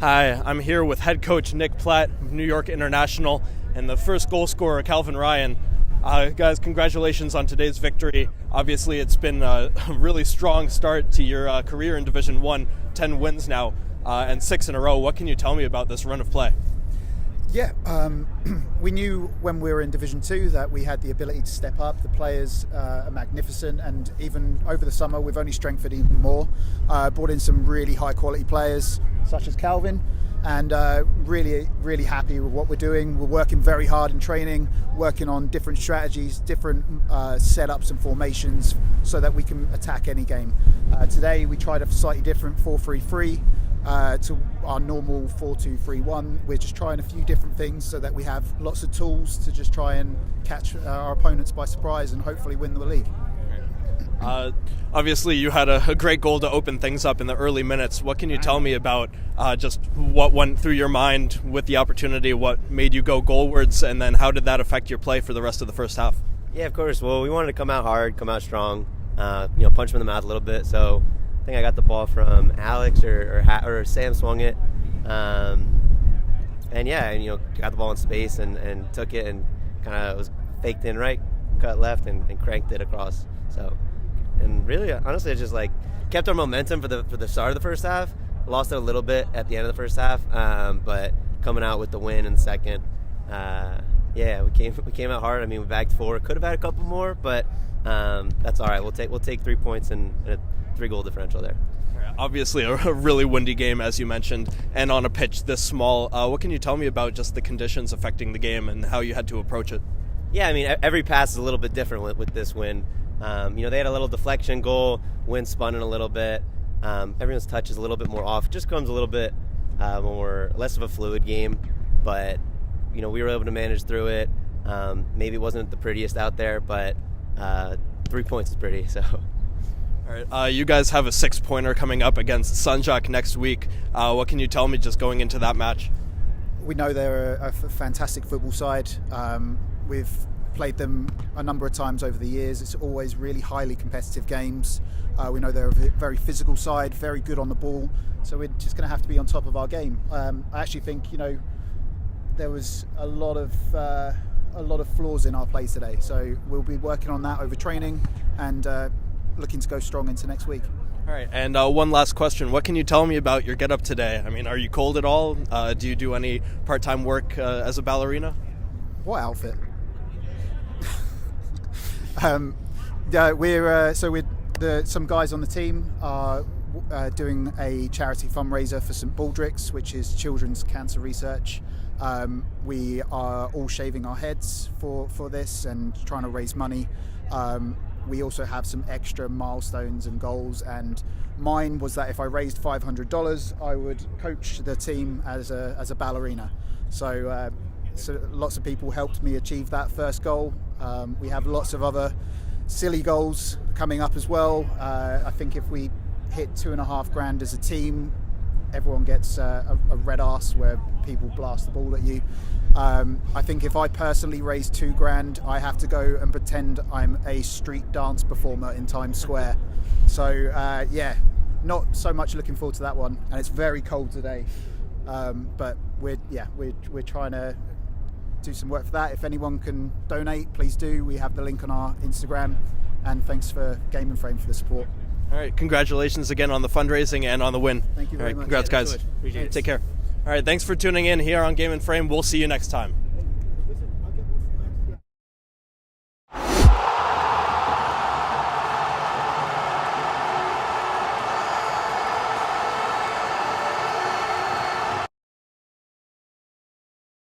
Hi, I'm here with head coach Nick Platt of New York International and the first goal scorer, Calvin Ryan. Guys, congratulations on today's victory. Obviously, it's been a really strong start to your career in Division 1, 10 wins now, and 6 in a row. What can you tell me about this run of play? Yeah, we knew when we were in Division 2 that we had the ability to step up. The players are magnificent, and even over the summer we've only strengthened even more. Brought in some really high quality players such as Calvin, and really happy with what we're doing. We're working very hard in training, working on different strategies, different setups and formations so that we can attack any game. Today we tried a slightly different 4-3-3 to our normal 4-2-3-1. We're just trying a few different things so that we have lots of tools to just try and catch our opponents by surprise and hopefully win the league. Obviously, you had a great goal to open things up in the early minutes. What can you tell me about just what went through your mind with the opportunity, what made you go goalwards, and then how did that affect your play for the rest of the first half? Yeah, of course. Well, we wanted to come out hard, come out strong, punch him in the mouth a little bit. So I think I got the ball from Alex or Sam swung it. Got the ball in space and took it and kind of was faked in right, cut left, and cranked it across. So, and really, honestly, it just like kept our momentum for the start of the first half. Lost it a little bit at the end of the first half, but coming out with the win in the second, we came out hard. I mean, we bagged 4. Could have had a couple more, but that's all right. We'll take 3 points and a 3-goal differential there. Obviously, a really windy game, as you mentioned, and on a pitch this small. What can you tell me about just the conditions affecting the game and how you had to approach it? Yeah, I mean, every pass is a little bit different with this wind. They had a little deflection goal, wind spun in a little bit. Everyone's touch is a little bit more off. It just comes a little bit less of a fluid game, but we were able to manage through it. Maybe it wasn't the prettiest out there, but 3 points is pretty. So. All right, you guys have a 6-pointer coming up against Sanjak next week. What can you tell me just going into that match? We know they're a fantastic football side. We've played them a number of times over the years. It's always really highly competitive games. We know they're a very physical side, very good on the ball. So we're just going to have to be on top of our game. I actually think there was a lot of flaws in our play today. So we'll be working on that over training and looking to go strong into next week. All right, and one last question. What can you tell me about your get-up today? I mean, are you cold at all? Do you do any part-time work as a ballerina? What outfit? Some guys on the team are doing a charity fundraiser for St Baldrick's, which is children's cancer research. We are all shaving our heads for this and trying to raise money. We also have some extra milestones and goals, and mine was that if I raised $500, I would coach the team as a ballerina. So lots of people helped me achieve that first goal. We have lots of other silly goals coming up as well. I think if we hit $2,500 as a team, everyone gets a red arse where people blast the ball at you. I think if I personally raise $2,000, I have to go and pretend I'm a street dance performer in Times Square. So not so much looking forward to that one, and it's very cold today. But we're trying to do some work for that. If anyone can donate, please do. We have the link on our Instagram, and thanks for Game and Frame for the support. All right, congratulations again on the fundraising and on the win. Thank you very much. Congrats, guys. Appreciate it. Take care. All right, thanks for tuning in here on Game and Frame. We'll see you next time.